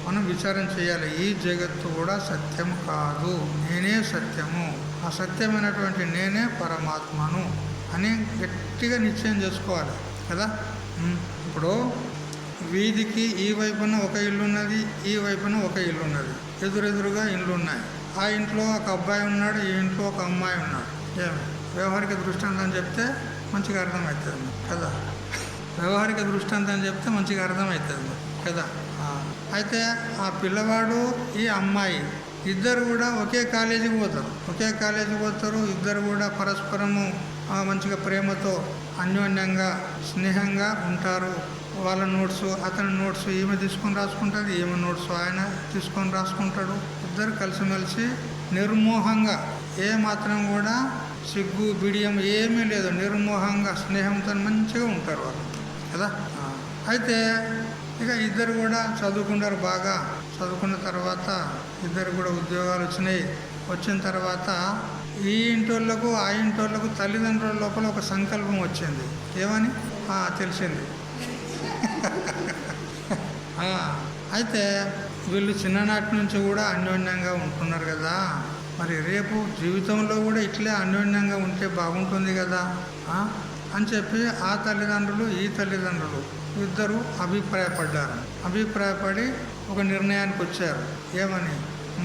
మనం విచారం చేయాలి. ఈ జగత్తు కూడా సత్యం కాదు, నేనే సత్యము, ఆ సత్యమైనటువంటి నేనే పరమాత్మను అని గట్టిగా నిశ్చయం చేసుకోవాలి కదా. ఇప్పుడు వీధికి ఈ వైపున ఒక ఇల్లు ఉన్నది, ఈ వైపున ఒక ఇల్లు ఉన్నది, ఎదురెదురుగా ఇల్లు ఉన్నాయి. ఆ ఇంట్లో ఒక అబ్బాయి ఉన్నాడు, ఈ ఇంట్లో ఒక అమ్మాయి ఉన్నాడు. ఏమి వ్యవహారిక దృష్టాంతం చెప్తే మంచిగా అర్థమవుతుంది కదా. వ్యవహారిక దృష్టాంతం చెప్తే మంచిగా అర్థమవుతుంది కదా. అయితే ఆ పిల్లవాడు, ఈ అమ్మాయి ఇద్దరు కూడా ఒకే కాలేజీకి పోతారు. ఇద్దరు కూడా పరస్పరము మంచిగా ప్రేమతో అన్యోన్యంగా స్నేహంగా ఉంటారు. వాళ్ళ నోట్స్ అతని నోట్స్ ఈమె తీసుకొని రాసుకుంటుంది, ఈమె నోట్స్ ఆయన తీసుకొని రాసుకుంటాడు. ఇద్దరు కలిసిమెలిసి నిర్మోహంగా, ఏ మాత్రం కూడా సిగ్గు బిడియం ఏమీ లేదు, నిర్మోహంగా స్నేహంతో మంచిగా ఉంటారు వాళ్ళు కదా. అయితే ఇక ఇద్దరు కూడా చదువుకుంటారు, బాగా చదువుకున్న తర్వాత ఇద్దరు కూడా ఉద్యోగాలు వచ్చినాయి. వచ్చిన తర్వాత ఈ ఇంటోళ్ళకు ఆ ఇంటోళ్ళకు తల్లిదండ్రుల లోపల ఒక సంకల్పం వచ్చింది. ఏమని తెలిసింది. అయితే వీళ్ళు చిన్ననాటి నుంచి కూడా అన్యోన్యంగా ఉంటున్నారు కదా, మరి రేపు జీవితంలో కూడా ఇట్లే అన్యోన్యంగా ఉంటే బాగుంటుంది కదా అని చెప్పి ఆ తల్లిదండ్రులు ఈ తల్లిదండ్రులు ఇద్దరు అభిప్రాయపడ్డారు. అభిప్రాయపడి ఒక నిర్ణయానికి వచ్చారు. ఏమని?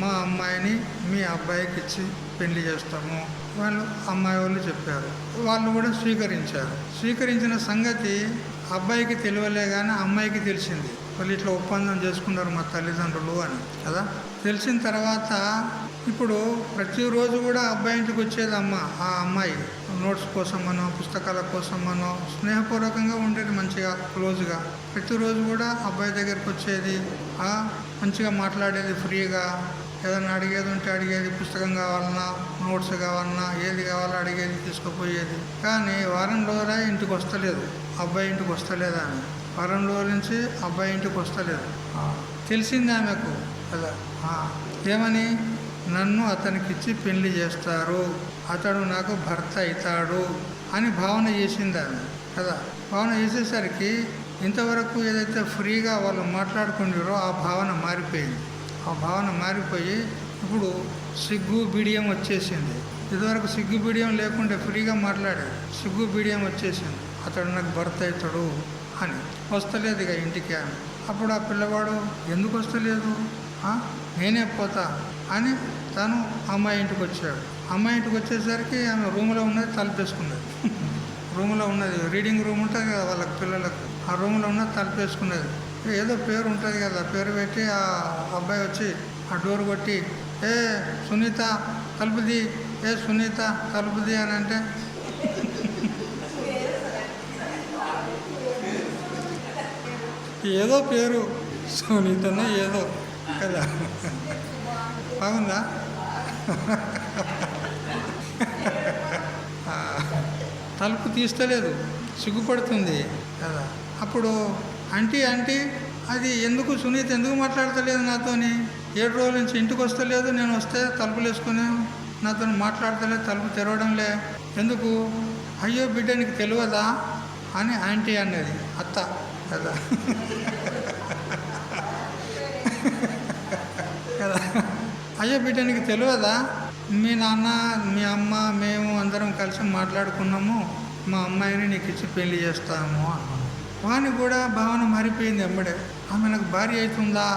మా అమ్మాయిని మీ అబ్బాయికి ఇచ్చి పెళ్లి చేస్తాము. వాళ్ళు అమ్మాయి వాళ్ళు చెప్పారు. వాళ్ళు కూడా స్వీకరించారు. స్వీకరించిన సంగతి అబ్బాయికి తెలియలే కానీ అమ్మాయికి తెలిసింది. వాళ్ళు ఇట్లా ఒప్పందం చేసుకున్నారు మా తల్లిదండ్రులు అని కదా. తెలిసిన తర్వాత ఇప్పుడు ప్రతిరోజు కూడా అబ్బాయి ఇంటికి వచ్చేది ఆ అమ్మాయి నోట్స్ కోసమనో పుస్తకాల కోసమనో స్నేహపూర్వకంగా ఉండేది, మంచిగా క్లోజ్గా. ప్రతిరోజు కూడా అబ్బాయి దగ్గరికి వచ్చేది, మంచిగా మాట్లాడేది, ఫ్రీగా ఏదైనా అడిగేది ఉంటే అడిగేది, పుస్తకం కావాలన్నా నోట్స్ కావాలన్నా ఏది కావాలో అడిగేది, తీసుకుపోయేది. కానీ వారం రోజులా ఇంటికి వస్తలేదు, అబ్బాయి ఇంటికి వస్తలేదు. ఆమె వారం రోజుల నుంచి అబ్బాయి ఇంటికి వస్తలేదు. తెలిసింది ఆమెకు కదా. ఏమని? నన్ను అతనికిచ్చి పెళ్లి చేస్తారు, అతడు నాకు భర్త అవుతాడు అని భావన చేసింది ఆమె కదా. భావన చేసేసరికి ఇంతవరకు ఏదైతే ఫ్రీగా వాళ్ళు మాట్లాడుకున్నారో ఆ భావన మారిపోయింది. ఆ భావన మారిపోయి ఇప్పుడు సిగ్గు బిడియం వచ్చేసింది. ఇదివరకు సిగ్గు బిడియం లేకుంటే ఫ్రీగా మాట్లాడేది, సిగ్గు బిడియం వచ్చేసింది. అతడు నాకు భర్త అవుతాడు అని. వస్తలేదు ఇక ఇంటికి ఆమె. అప్పుడు ఆ పిల్లవాడు ఎందుకు వస్తలేదు, నేనే పోతా అని తను అమ్మాయి ఇంటికి వచ్చాడు. అమ్మాయి ఇంటికి వచ్చేసరికి ఆమె రూమ్లో ఉన్నది తలుపేసుకున్నది. రూమ్లో ఉన్నది, రీడింగ్ రూమ్ ఉంటుంది కదా వాళ్ళకి పిల్లలకు, ఆ రూమ్లో ఉన్నది తలుపేసుకున్నది. ఏదో పేరు ఉంటుంది కదా, పేరు పెట్టి ఆ అబ్బాయి వచ్చి ఆ డోర్ కొట్టి, ఏ సునీత తలుపుది, ఏ సునీత తలుపుది అని అంటే ఏదో పేరు సునీతనో ఏదో కదా, బాగుందా? తలుపు తీస్తలేదు, సిగ్గుపడుతుంది కదా. అప్పుడు ఆంటీ అది ఎందుకు సునీత ఎందుకు మాట్లాడతలేదు నాతోని? 7 రోజుల నుంచి ఇంటికి వస్తలేదు, నేను వస్తే తలుపులు వేసుకుని నాతో మాట్లాడతలేదు, తలుపు తెరవడంలే ఎందుకు? అయ్యో బిడ్డ నీకు తెలియదా అని ఆంటీ అన్నది, అత్త కదా కదా. అయ్యో బిడ్డ నీకు తెలియదా, మీ నాన్న మీ అమ్మ మేము అందరం కలిసి మాట్లాడుకున్నాము, మా అమ్మాయిని నీకు ఇచ్చి పెళ్లి చేస్తాము అన్నాము. వానికి కూడా భావన మారిపోయింది. వెంబడే ఆమె నాకు భార్య అవుతుందా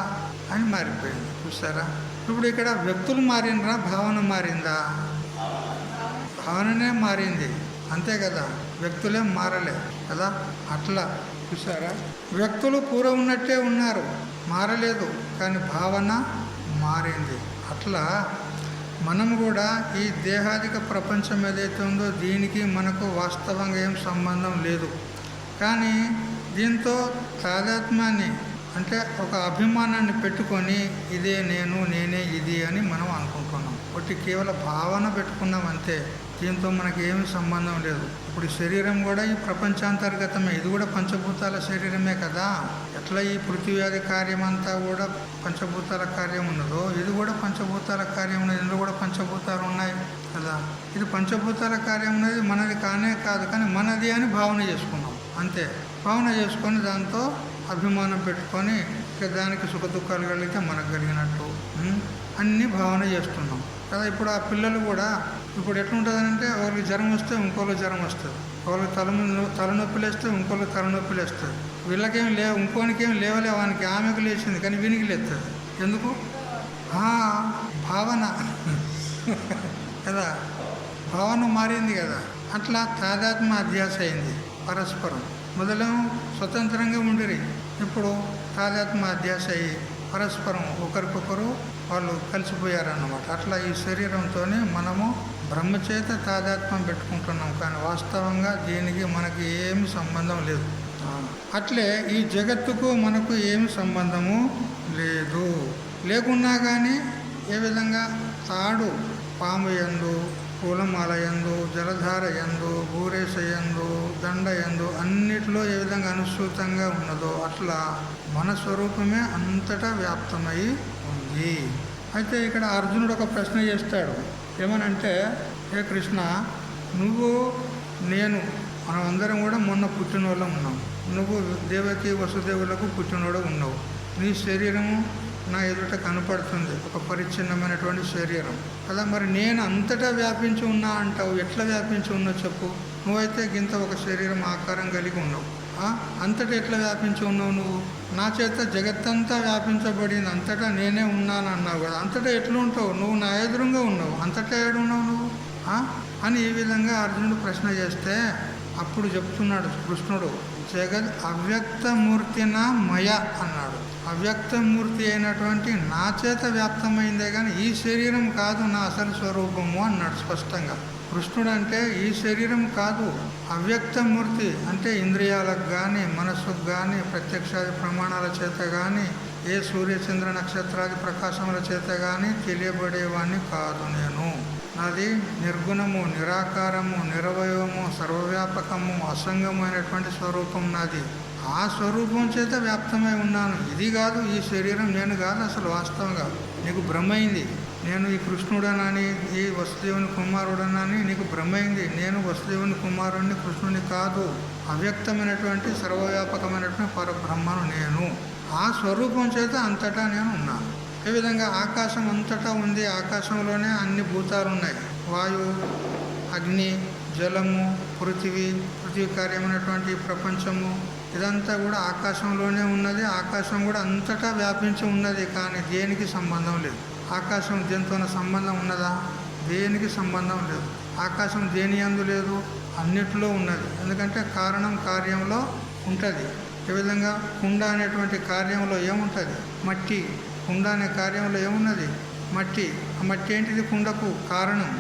అని మారిపోయింది. చూసారా? ఇప్పుడు ఇక్కడ వ్యక్తులు మారినరా, భావన మారిందా? భావననే మారింది, అంతే కదా, వ్యక్తులే మారలే కదా. అట్లా చూసారా, వ్యక్తులు పూర్వం ఉన్నట్టే ఉన్నారు, మారలేదు, కానీ భావన మారింది. అట్లా మనం కూడా ఈ దేహాదిక ప్రపంచం ఏదైతే ఉందో దీనికి మనకు వాస్తవంగా ఏం సంబంధం లేదు. కానీ దీంతో తాదాత్మ్యాన్ని అంటే ఒక అభిమానాన్ని పెట్టుకొని ఇదే నేను, నేనే ఇది అని మనం అనుకుంటున్నాం. ఒకటి కేవలం భావన పెట్టుకున్నాం అంతే, దీంతో మనకి ఏమీ సంబంధం లేదు. ఇప్పుడు శరీరం కూడా ఈ ప్రపంచాంతర్గతమే, ఇది కూడా పంచభూతాల శరీరమే కదా. ఎట్లా ఈ పృథ్వీ కార్యం అంతా కూడా పంచభూతాల కార్యం ఉన్నదో ఇది కూడా పంచభూతాల కార్యం ఉన్నది, ఇందులో కూడా పంచభూతాలు ఉన్నాయి కదా. ఇది పంచభూతాల కార్యం ఉన్నది మనది కానే కాదు, కానీ మనది అని భావన చేసుకున్నాం అంతే. భావన చేసుకొని దాంతో అభిమానం పెట్టుకొని ఇక దానికి సుఖ దుఃఖాలు కలిగితే మనకు కలిగినట్టు అన్నీ భావన చేస్తున్నాం కదా. ఇప్పుడు ఆ పిల్లలు కూడా ఇప్పుడు ఎట్లుంటుందంటే ఒకరికి జ్వరం వస్తే ఇంకోళ్ళకి జ్వరం వస్తుంది, ఒకరికి తలనొప్పి లేస్తే ఇంకోళ్ళకి తలనొప్పి లేస్తుంది. వీళ్ళకేం ఇంకోనికేం లేవలే, వానికి ఆమెకు లేచింది కానీ వీనికి లేస్తుంది. ఎందుకు? భావన కదా, భావన మారింది కదా. అట్లా తాదాత్మ్య అధ్యాస అయింది పరస్పరం. మొదలేమో స్వతంత్రంగా ఉండిరి, ఇప్పుడు తాదాత్మ్య అధ్యాస అయ్యి పరస్పరం ఒకరికొకరు వాళ్ళు కలిసిపోయారన్నమాట. అట్లా ఈ శరీరంతోనే మనము బ్రహ్మచేత తాదాత్మ్యం పెట్టుకుంటున్నాం, కానీ వాస్తవంగా దీనికి మనకి ఏమి సంబంధం లేదు. అట్లే ఈ జగత్తుకు మనకు ఏమి సంబంధము లేదు. లేకున్నా కానీ ఏ విధంగా తాడు పాము యందు, పూలమాల యందు, జలధార యందు, బూరేస యందు, దండ యందు అన్నిటిలో ఏ విధంగా అనుసూతంగా ఉన్నదో అట్లా మన స్వరూపమే అంతటా వ్యాప్తమై ఉంది. అయితే ఇక్కడ అర్జునుడు ఒక ప్రశ్న చేస్తాడు. ఏమనంటే, హే కృష్ణ, నువ్వు నేను మనమందరం కూడా మొన్న పుట్టినోళ్ళం ఉన్నాం. నువ్వు దేవకి వసుదేవులకు పుట్టినోడు ఉన్నావు. నీ శరీరము నా ఎదుట కనపడుతుంది, ఒక పరిచ్ఛిన్నమైనటువంటి శరీరం కదా. మరి నేను అంతటా వ్యాపించి ఉన్నా అంటావు, ఎట్లా వ్యాపించి ఉన్నావు చెప్పు. నువ్వైతే గింత ఒక శరీరం ఆకారం కలిగి ఉన్నావు, అంతటా ఎట్లా వ్యాపించి ఉన్నావు నువ్వు? నా చేత జగత్తంతా వ్యాపించబడింది, అంతటా నేనే ఉన్నాను అన్నావు కదా. అంతటా ఎట్లా ఉంటావు నువ్వు? నా ఎదురుగా ఉన్నావు, అంతటా ఏడున్నావు నువ్వు అని ఈ విధంగా అర్జునుడు ప్రశ్న చేస్తే అప్పుడు చెప్తున్నాడు కృష్ణుడు, జగద్ అవ్యక్తమూర్తిన మయ అన్నాడు. అవ్యక్తమూర్తి అయినటువంటి నా చేత వ్యాప్తమైందే కానీ ఈ శరీరం కాదు నా అసలు స్వరూపము అన్నాడు స్పష్టంగా. కృష్ణుడు అంటే ఈ శరీరం కాదు, అవ్యక్తమూర్తి అంటే ఇంద్రియాలకు కానీ మనస్సుకు కానీ ప్రత్యక్షాది ప్రమాణాల చేత కానీ ఏ సూర్యచంద్ర నక్షత్రాది ప్రకాశముల చేత కానీ తెలియబడేవాణ్ణి కాదు నేను. నాది నిర్గుణము, నిరాకారము, నిరవయవము, సర్వవ్యాపకము, అసంగమైనటువంటి స్వరూపం నాది. ఆ స్వరూపం చేత వ్యాప్తమై ఉన్నాను. ఇది కాదు, ఈ శరీరం నేను కాదు అసలు. వాస్తవంగా నీకు భ్రమైంది, నేను ఈ కృష్ణుడనని, ఈ వసుదేవుని కుమారుడనని నీకు భ్రమైంది. నేను వసుదేవుని కుమారుడిని, కృష్ణుని కాదు. అవ్యక్తమైనటువంటి సర్వవ్యాపకమైనటువంటి పరబ్రహ్మను నేను. ఆ స్వరూపం చేత అంతటా నేను ఉన్నాను. ఏ విధంగా ఆకాశం అంతటా ఉంది, ఆకాశంలోనే అన్ని భూతాలు ఉన్నాయి. వాయువు, అగ్ని, జలము, పృథివీ కార్యమైనటువంటి ప్రపంచము ఇదంతా కూడా ఆకాశంలోనే ఉన్నది. ఆకాశం కూడా అంతటా వ్యాపించి ఉన్నది, కానీ దేనికి సంబంధం లేదు. ఆకాశం దేనితో సంబంధం ఉన్నదా? దేనికి సంబంధం లేదు. ఆకాశం దేని యందు లేదు, అన్నిటిలో ఉన్నది. ఎందుకంటే కారణం కార్యంలో ఉంటుంది. ఏ విధంగా కుండ అనేటువంటి కార్యంలో ఏముంటుంది? మట్టి. కుండ అనే కార్యంలో ఏమున్నది? మట్టి. ఆ మట్టి ఏంటిది? కుండకు కారణం.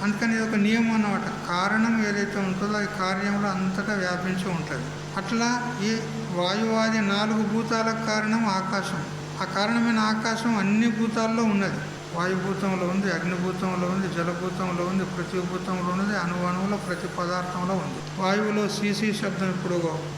అందుకని ఇది ఒక నియమం అన్నమాట. కారణం ఏదైతే ఉంటుందో అది కార్యంలో అంతటా వ్యాపించి ఉంటుంది. అట్లా ఈ వాయువాది 4 భూతాలకు కారణం ఆకాశం. ఆ కారణమైన ఆకాశం అన్ని భూతాల్లో ఉన్నది. వాయుభూతంలో ఉంది, అగ్నిభూతంలో ఉంది, జలభూతంలో ఉంది, పృథ్వీభూతంలో ఉన్నది, అణువులో ప్రతి పదార్థంలో ఉంది. వాయువులో సీసీ శబ్దం, ఇప్పుడు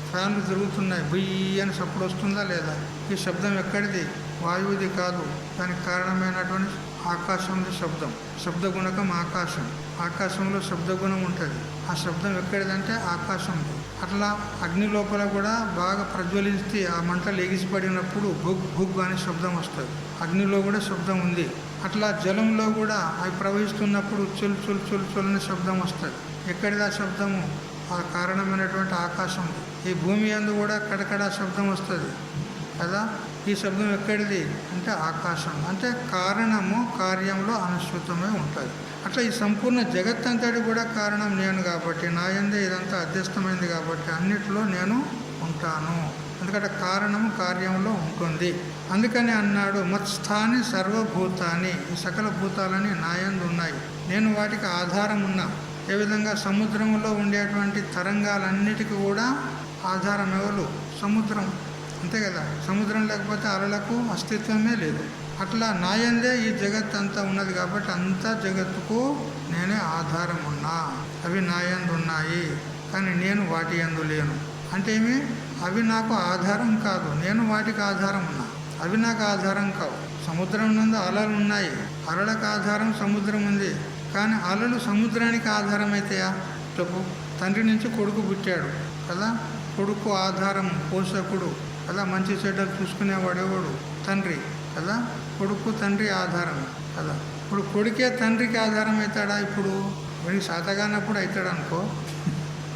ఫ్యాన్లు తిరుగుతున్నాయి, బుయ్యి అని శబ్దం వస్తుందా లేదా? ఈ శబ్దం ఎక్కడిది? వాయువుది కాదు. దానికి కారణమైనటువంటి ఆకాశంలో శబ్దం. శబ్దగుణకం ఆకాశం. ఆకాశంలో శబ్దగుణం ఉంటుంది. ఆ శబ్దం ఎక్కడిదంటే ఆకాశంలో. అట్లా అగ్ని లోపల కూడా బాగా ప్రజ్వలిస్తే ఆ మంటలు ఎగిసిపడినప్పుడు భుగ్ భుగ్ అనే శబ్దం వస్తుంది. అగ్నిలో కూడా శబ్దం ఉంది. అట్లా జలంలో కూడా అవి ప్రవహిస్తున్నప్పుడు చుల్ చుల్ చుల్ చుల్ అనే శబ్దం వస్తుంది. ఎక్కడిది ఆ శబ్దము? ఆ కారణమైనటువంటి ఆకాశం. ఈ భూమి యందు కూడా కడకడ శబ్దం వస్తుంది కదా. ఈ శబ్దం ఎక్కడిది అంటే ఆకాశం. అంటే కారణము కార్యంలో అనుసృతమై ఉంటుంది. అట్లా ఈ సంపూర్ణ జగత్తంతటి కూడా కారణం నేను కాబట్టి, నా యందే ఇదంతా అధ్యస్థమైంది కాబట్టి అన్నిటిలో నేను ఉంటాను. ఎందుకంటే కారణము కార్యంలో ఉంటుంది. అందుకని అన్నాడు, మత్స్థాని సర్వభూతాన్ని, ఈ సకల భూతాలని నా యందు ఉన్నాయి, నేను వాటికి ఆధారం ఉన్నా. ఏ విధంగా సముద్రంలో ఉండేటువంటి తరంగాలన్నిటికీ కూడా ఆధారం ఎవరు? సముద్రం. అంతే కదా. సముద్రం లేకపోతే అలలకు అస్తిత్వమే లేదు. అట్లా నాయందే ఈ జగత్ అంతా ఉన్నది కాబట్టి అంతా జగత్తుకు నేనే ఆధారం ఉన్నా. అవి నాయందు ఉన్నాయి, కానీ నేను వాటి యందు లేను. అంటే ఏమి? అవి నాకు ఆధారం కాదు, నేను వాటికి ఆధారం ఉన్నా. అవి నాకు ఆధారం కావు. సముద్రం నందు అలలు ఉన్నాయి, అలలకు ఆధారం సముద్రం ఉంది. కానీ అలలు సముద్రానికి ఆధారం అయితాయా చెప్పు? తండ్రి నుంచి కొడుకు పుట్టాడు కదా, కొడుకు ఆధారం, పోషకుడు కదా, మంచి చెడ్డలు చూసుకునేవాడేవాడు తండ్రి కదా. కొడుకు తండ్రి ఆధారం కదా. ఇప్పుడు కొడుకే తండ్రికి ఆధారం అవుతాడా? ఇప్పుడు వీడికి శాతగానప్పుడు అవుతాడు అనుకో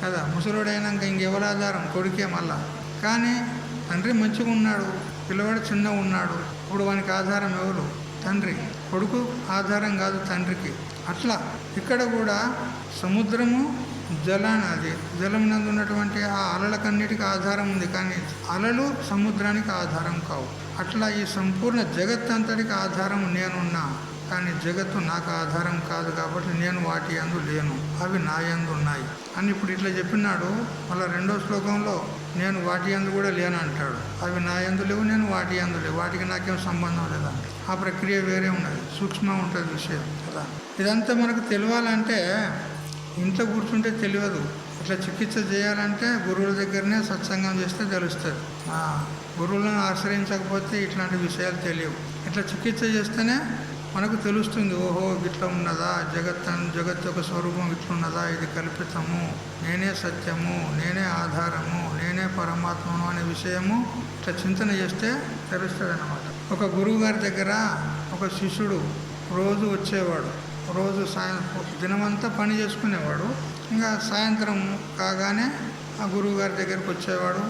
కదా. ముసలుడైనాక ఇంకెవరు ఆధారం? కొడుకే మళ్ళా. కానీ తండ్రి మంచిగా ఉన్నాడు, పిల్లవాడు చిన్నగా ఉన్నాడు, ఇప్పుడు వానికి ఆధారం ఎవరు? తండ్రి. కొడుకు ఆధారం కాదు తండ్రికి. అట్లా ఇక్కడ కూడా సముద్రము అది జలం నందు ఉన్నటువంటి ఆ అలలకన్నిటికీ ఆధారం ఉంది, కానీ అలలు సముద్రానికి ఆధారం కావు. అట్లా ఈ సంపూర్ణ జగత్ అంతటికి ఆధారం నేనున్నా, కానీ జగత్తు నాకు ఆధారం కాదు కాబట్టి నేను వాటి యందు లేను, అవి నా యందు ఉన్నాయి అని ఇప్పుడు ఇట్లా చెప్పినాడు. మళ్ళీ 2వ శ్లోకంలో నేను వాటి యందు కూడా లేను అంటాడు. అవి నా యందు లేవు, నేను వాటి యందు లేవు, వాటికి నాకేం సంబంధం లేదా? ఆ ప్రక్రియ వేరే ఉన్నది, సూక్ష్మం ఉంటుంది విషయం కదా. ఇదంతా మనకు తెలియాలంటే ఇంట్లో కూర్చుంటే తెలియదు. ఇట్లా చికిత్స చేయాలంటే గురువుల దగ్గరనే సత్సంగం చేస్తే తెలుస్తుంది. గురువులను ఆశ్రయించకపోతే ఇట్లాంటి విషయాలు తెలియవు. ఇట్లా చికిత్స చేస్తేనే మనకు తెలుస్తుంది. ఓహో ఇట్లా ఉన్నదా, జగత్ యొక్క స్వరూపం ఇట్లున్నదా, ఇది కల్పితము, నేనే సత్యము, నేనే ఆధారము, నేనే పరమాత్మను అనే విషయము ఇట్లా చింతన చేస్తే తెలుస్తుంది అన్నమాట. ఒక గురువు గారి దగ్గర ఒక శిష్యుడు రోజు వచ్చేవాడు. రోజు దినమంతా పని చేసుకునేవాడు. ఇంకా సాయంత్రం కాగానే ఆ గురువు గారి దగ్గరికి వచ్చేవాడు.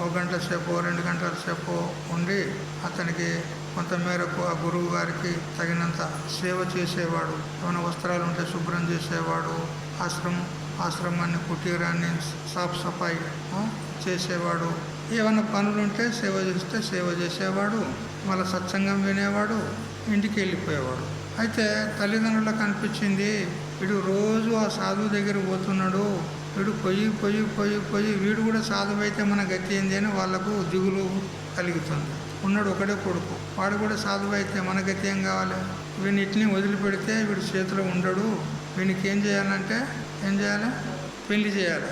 1 గంట సేపు 2 గంటల సేపు ఉండి అతనికి కొంతమేరకు ఆ గురువు గారికి తగినంత సేవ చేసేవాడు. ఏమైనా వస్త్రాలు ఉంటే శుభ్రం చేసేవాడు. ఆశ్రమాన్ని కుటీరాన్ని సాఫ్ సఫాయి చేసేవాడు. ఏమైనా పనులుంటే సేవ చేసేవాడు. మళ్ళీ సత్సంగం వినేవాడు, ఇంటికి వెళ్ళిపోయేవాడు. అయితే తల్లిదండ్రులకు అనిపించింది, వీడు రోజు ఆ సాధువు దగ్గర పోతున్నాడు, వీడు పోయి వీడు కూడా సాధువు అయితే మన గతి ఏంది అని వాళ్ళకు దిగులు కలుగుతుంది. ఉన్నాడు ఒకడే కొడుకు, వాడు కూడా సాధువు అయితే మన గతి ఏం కావాలి? వీడిని వదిలిపెడితే వీడు చేతిలో ఉండడు. వీనికి ఏం చేయాలంటే పెళ్లి చేయాలి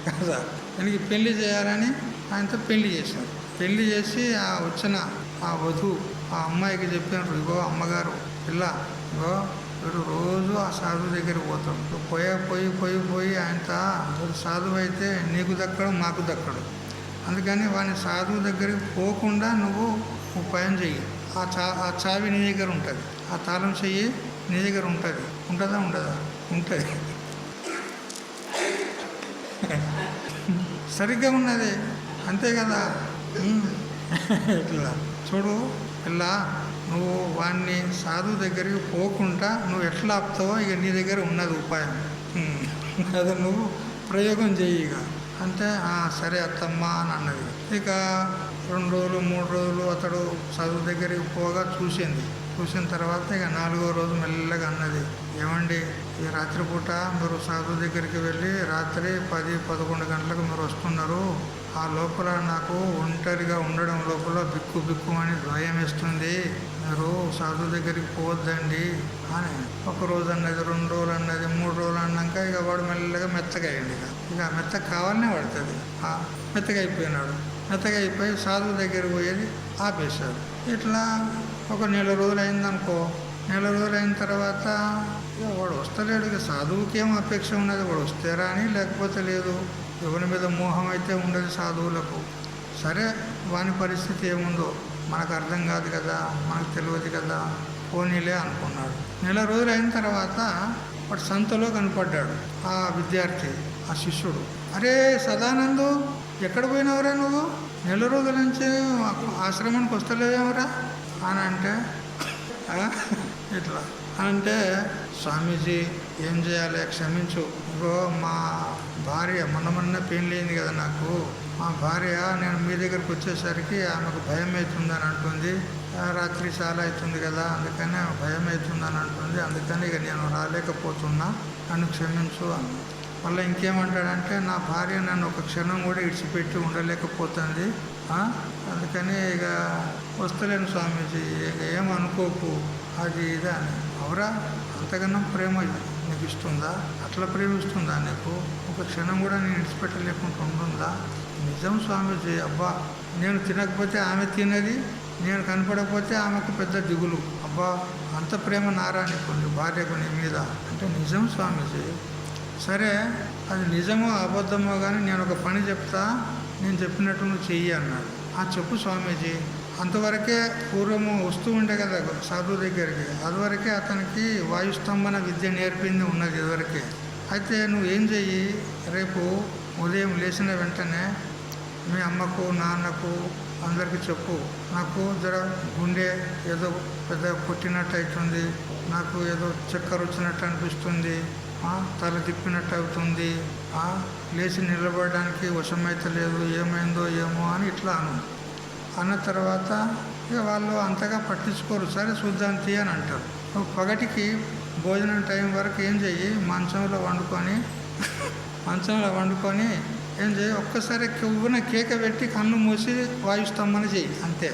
కదా. వీనికి పెళ్లి చేయాలని ఆయనతో పెళ్లి చేశారు. పెళ్లి చేసి ఆ వచ్చిన ఆ వధువు ఆ అమ్మాయికి చెప్పారు, ఇగో అమ్మగారు పిల్ల, ఇగో వీడు రోజు ఆ సాధువు దగ్గరికి పోతాడు. పోయి ఆయనతో సాధువు అయితే నీకు దక్కడు మాకు దక్కడు. అందుకని వాని సాధువు దగ్గరికి పోకుండా నువ్వు ఉపాయం చెయ్యి. ఆ చావి నీ దగ్గర ఉంటుంది, ఆ తాళం చెయ్యి నీ దగ్గర ఉంటుంది. ఉంటుందా? ఉంటుంది. సరిగ్గా ఉన్నది అంతే కదా. ఇట్లా చూడు పిల్ల, నువ్వు వాడిని సాధువు దగ్గరికి పోకుండా నువ్వు ఎట్లా ఆపుతావో ఇక నీ దగ్గర ఉన్నది ఉపాయం. అది నువ్వు ప్రయోగం చెయ్యి ఇక అంటే సరే అత్తమ్మా అని అన్నది. ఇక 2 రోజులు 3 రోజులు అతడు చదువు దగ్గరికి పోగా చూసిన తర్వాత ఇక 4వ రోజు మెల్లగా అన్నది, ఏమండి ఈ రాత్రిపూట మీరు సాధువు దగ్గరికి వెళ్ళి రాత్రి 10-11 గంటలకు మీరు వస్తున్నారు. ఆ లోపల నాకు ఒంటరిగా ఉండడం లోపల బిక్కు అని భయం వేస్తుంది. మీరు సాధువు దగ్గరికి పోవద్దండి అని 1 రోజు అన్నది, 2 రోజులు అన్నది, 3 రోజులు అన్నాక ఇక వాడు మెల్లగా మెత్తగా అయ్యింది. ఇక మెత్తగా కావాలనే పడుతుంది. మెత్తగా అయిపోయి సాధువు దగ్గరికి పోయేది ఆపేశారు. ఇట్లా 1 నెల రోజులు అయిందనుకో. నెల రోజులు అయిన తర్వాత వాడు వస్తలేడు. ఇక సాధువుకి ఏం అపేక్ష ఉన్నది, వాడు వస్తేరా అని, లేకపోతే లేదు. ఎవరి మీద మోహం అయితే ఉండదు సాధువులకు. సరే వాని పరిస్థితి ఏముందో మనకు అర్థం కాదు కదా, మనకు తెలియదు కదా, పోనీలే అనుకున్నాడు. నెల రోజులు అయిన తర్వాత వాడు సంతలో కనపడ్డాడు ఆ విద్యార్థి, ఆ శిష్యుడు. అరే సదానందు, ఎక్కడ పోయినావురా నువ్వు? నెల రోజుల నుంచి ఆశ్రమానికి వస్తలేవేమరా అని అంటే ఇట్లా అంటే, స్వామీజీ ఏం చేయాలి, క్షమించు. ఇగో మా భార్య మొన్న పెళ్ళయింది కదా నాకు. మా భార్య నేను మీ దగ్గరికి వచ్చేసరికి ఆమెకు భయం అవుతుందని అంటుంది. రాత్రి చాలా అవుతుంది కదా, అందుకని భయం అవుతుందని అంటుంది. అందుకని ఇక నేను రాలేకపోతున్నా, నన్ను క్షమించు అన్న. మళ్ళీ ఇంకేమంటాడంటే, నా భార్య నన్ను ఒక క్షణం కూడా ఇడిచిపెట్టి ఉండలేకపోతుంది, అందుకని ఇక వస్తలేను స్వామీజీ, ఇక ఏమనుకోకు అది ఇది అని. అవురా, అంతకన్నా ప్రేమ నీకు ఇస్తుందా? అట్లా ప్రేమిస్తుందా నీకు? ఒక క్షణం కూడా నేను ఇడిచిపెట్టలేకుండా ఉంటుందా? నిజం స్వామీజీ. అబ్బా, నేను తినకపోతే ఆమె తినది, నేను కనపడకపోతే ఆమెకు పెద్ద దిగులు. అబ్బా, అంత ప్రేమ నారా నీకు, నీ భార్యకు నీ మీద అంటే. నిజం స్వామీజీ. సరే అది నిజమో అబద్ధమో కానీ నేను ఒక పని చెప్తా, నేను చెప్పినట్టు నువ్వు చెయ్యి అన్నాడు. చెప్పు స్వామీజీ. అంతవరకే పూర్వము వస్తూ ఉండే కదా సాధువు దగ్గరికి, అదివరకే అతనికి వాయుస్తంభన విద్య నేర్పింది ఉన్నది ఇదివరకే. అయితే నువ్వు ఏం చెయ్యి, రేపు ఉదయం లేచిన వెంటనే మీ అమ్మకు నాన్నకు అందరికీ చెప్పు, నాకు జర గుండె ఏదో పెద్ద కొట్టినట్టు అవుతుంది, నాకు ఏదో చక్కెర వచ్చినట్టు అనిపిస్తుంది, తల తిప్పినట్టు అవుతుంది, లేచి నిలబడడానికి వశమైతే లేదు, ఏమైందో ఏమో అని ఇట్లా అన్న తర్వాత ఇక వాళ్ళు అంతగా పట్టించుకోరు. సరే చూద్దాం తీ అని అంటారు. పగటికి భోజనం టైం వరకు ఏం చెయ్యి, మంచంలో వండుకొని ఏం చేయి, ఒక్కసారి కెవ్వున కేక పెట్టి కన్ను మూసి వాయుస్తంభన చెయ్యి అంతే.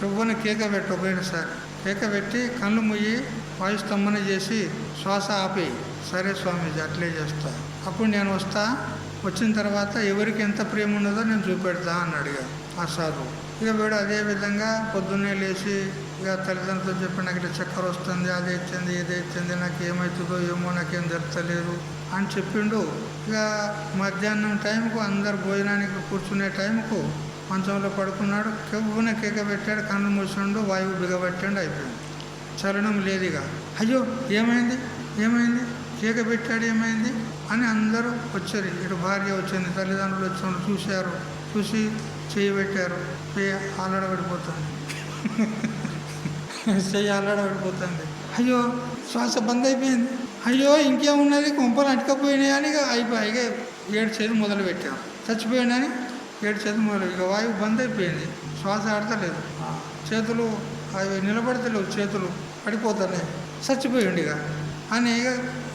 కెవ్వున కేక పెట్టి ఒకసారి కేక పెట్టి కళ్ళు మూయి వాయుస్తంభన చేసి శ్వాస ఆపేయి. సరే స్వామీజీ అట్లే చేస్తా అప్పుడు నేను వస్తా, వచ్చిన తర్వాత ఎవరికి ఎంత ప్రేమ ఉన్నదో నేను చూపెడతా అన్నాడు ఇక ఆ సాధువు. ఇక వీడు అదే విధంగా పొద్దున్నే లేచి ఇక తల్లిదండ్రులతో చెప్పి నాకు ఇట్లా చక్కెర వస్తుంది, అదే ఇచ్చింది ఇదే ఇచ్చింది, నాకు ఏమవుతుందో ఏమో నాకేం జరుగుతలేదు అని చెప్పిండు. ఇక మధ్యాహ్నం టైంకు అందరు భోజనానికి కూర్చునే టైంకు మంచంలో పడుకున్నాడు. కెవ్వున కేక పెట్టాడు, కన్ను మూసిండు, వాయువు బిగబట్టాడు, అయిపోయింది. చలనం లేదు. ఇక అయ్యో ఏమైంది ఏమైంది, కేక పెట్టాడు ఏమైంది అని అందరూ వచ్చారు. ఇటు భార్య వచ్చింది, తల్లిదండ్రులు వచ్చి చూశారు, చూసి చెయ్యి పెట్టారు, చెయ్యి ఆలడబడిపోతుంది చెయ్యి ఆలడబడిపోతుంది. అయ్యో శ్వాస బంద్ అయిపోయింది, అయ్యో ఇంకేమున్నది కొంపలు అటుకపోయినాయి అని ఇక అయిపోయి ఇక ఏడ్చేది మొదలు పెట్టాం. చచ్చిపోయాడని ఏడ్చేది మొదలు, ఇక వాయువు బంద్ అయిపోయింది, శ్వాస ఆడతలేదు, చేతులు అవి నిలబడతలేవు, చేతులు పడిపోతున్నాయి, చచ్చిపోయింది ఇక అని ఇక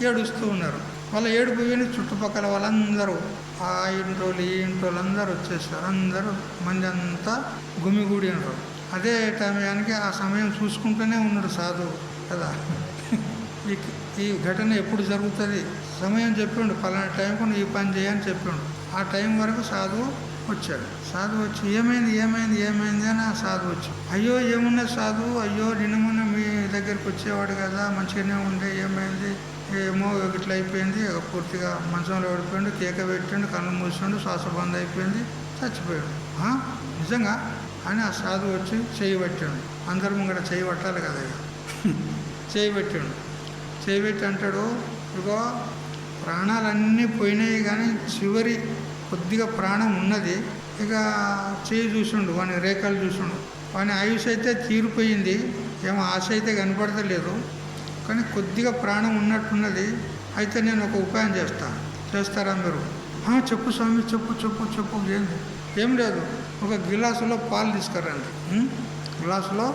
ఏడుస్తూ ఉన్నారు. వాళ్ళ ఏడుపు విని చుట్టుపక్కల వాళ్ళందరూ ఆ ఇంటోళ్ళు ఈ ఇంటోళ్ళు అందరూ వచ్చేసారు. అందరూ మంది అంతా గుమిగూడి ఉన్నారు. అదే టైంకి ఆ సమయం చూసుకుంటూనే ఉన్నాడు సాధువు కదా. ఈ ఘటన ఎప్పుడు జరుగుతుంది సమయం చెప్పిండు, పలానా టైంకు ఈ పని చేయని చెప్పిండు. ఆ టైం వరకు సాధువు వచ్చాడు. సాధువు వచ్చి ఏమైంది ఏమైంది ఏమైంది అని ఆ సాధువు వచ్చి, అయ్యో ఏమున్నది సాధువు, అయ్యో నిన్న మొన్న మీ దగ్గరికి వచ్చేవాడు కదా, మంచిగానే ఉండే, ఏమైంది ఏమో ఇట్లా అయిపోయింది, పూర్తిగా మంచంలో పడిపోయిండు, కేక పెట్టిండు, కళ్ళు మూసిండు, శ్వాస బంద్ అయిపోయింది, చచ్చిపోయాడు. నిజంగా అని ఆ సాధువు వచ్చి చేయి పెట్టాడు. అందరు ముంగట చేయి పట్టాలి కదా, ఇక చేయి పెట్టాడు. చేయి పెట్టి అంటాడు, ఇగో ప్రాణాలన్నీ పోయినాయి కానీ చివరి కొద్దిగా ప్రాణం ఉన్నది. ఇక చేయి చూసిండు, వాని రేఖలు చూసిండు, వాని ఆయుష్ అయితే తీరిపోయింది, ఏమో ఆశ అయితే కనపడతలేదు, కానీ కొద్దిగా ప్రాణం ఉన్నట్టున్నది. అయితే నేను ఒక ఉపాయం చేస్తారా మీరు? చెప్పు స్వామి, చెప్పు చెప్పు చెప్పు. ఏంది? ఏం లేదు, ఒక గిలాసులో పాలు తీసుకురండి, గ్లాసులో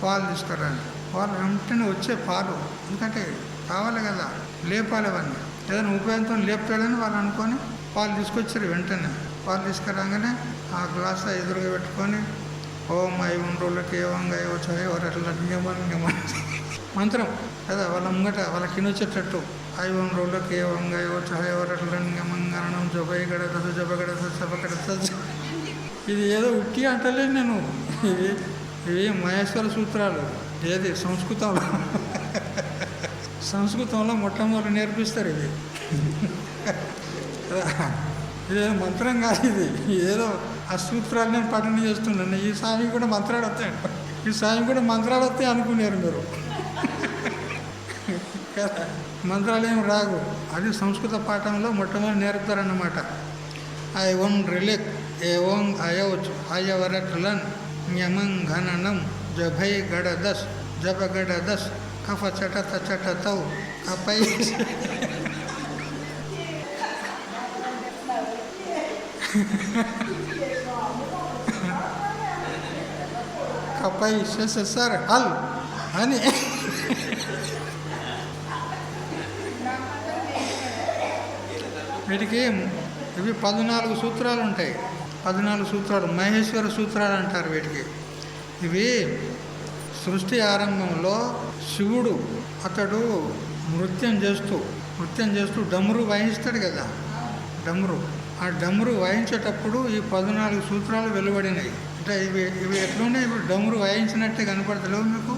పాలు తీసుకురండి. పాలు వెంటనే వచ్చే పాలు, ఎందుకంటే కావాలి కదా, లేపాలి అవన్నీ, ఏదైనా ఉపయోగంతో లేపుతాడని వాళ్ళు అనుకొని పాలు తీసుకొచ్చారు. వెంటనే పాలు తీసుకురాగానే ఆ గ్లాస్ ఎదురుగా పెట్టుకొని ఓం ఐవుండ్రోళ్ళకి ఏవంగా వచ్చాయో అట్లా మంత్రం కదా, వాళ్ళ ముంగట వాళ్ళకి వచ్చేటట్టు ఐవుండ్రోళ్ళకి ఏవంగా వచ్చాయో అట్లా మంగళం జబగడ జబగడ జబగడ. ఇది ఏదో ఉట్టి అంటలే నేను, ఇవి మహేశ్వర సూత్రాలు. ఏది సంస్కృతంలో మొట్టమొదటి నేర్పిస్తారు. ఇది ఇదేదో మంత్రం కాదు, ఇది ఏదో ఆ సూత్రాలు నేను పఠనం చేస్తున్నాను. ఈ స్వామి కూడా మంత్రాలు వస్తాయి, ఈ స్వామి కూడా మంత్రాలు వస్తాయి అనుకున్నారు మీరు కదా. మంత్రాలు ఏం రాగు, అది సంస్కృత పాఠంలో మొట్టమొదటి నేర్పుతారన్నమాట. ఐ ఓన్ రిలిక్ ఏ ఓం అయోచ్ అయవరట్లన్ న్యమం ఘననం జభై గడ దస్ జబగడ దస్ కఫ చటత చటతౌ కపై కపై సర్ హల్ అని వీటికి ఇవి 14 సూత్రాలు ఉంటాయి. 14 సూత్రాలు మహేశ్వర సూత్రాలు అంటారు వీటికి. ఇవి సృష్టి ఆరంభంలో శివుడు అతడు నృత్యం చేస్తూ డమరు వాయిస్తాడు కదా, డమరు. ఆ డమరు వాయించేటప్పుడు ఈ 14 సూత్రాలు వెలువడినాయి. అంటే ఇవి ఎట్లునే ఇప్పుడు డమరు వాయించినట్టే కనపడతలేవు మీకు.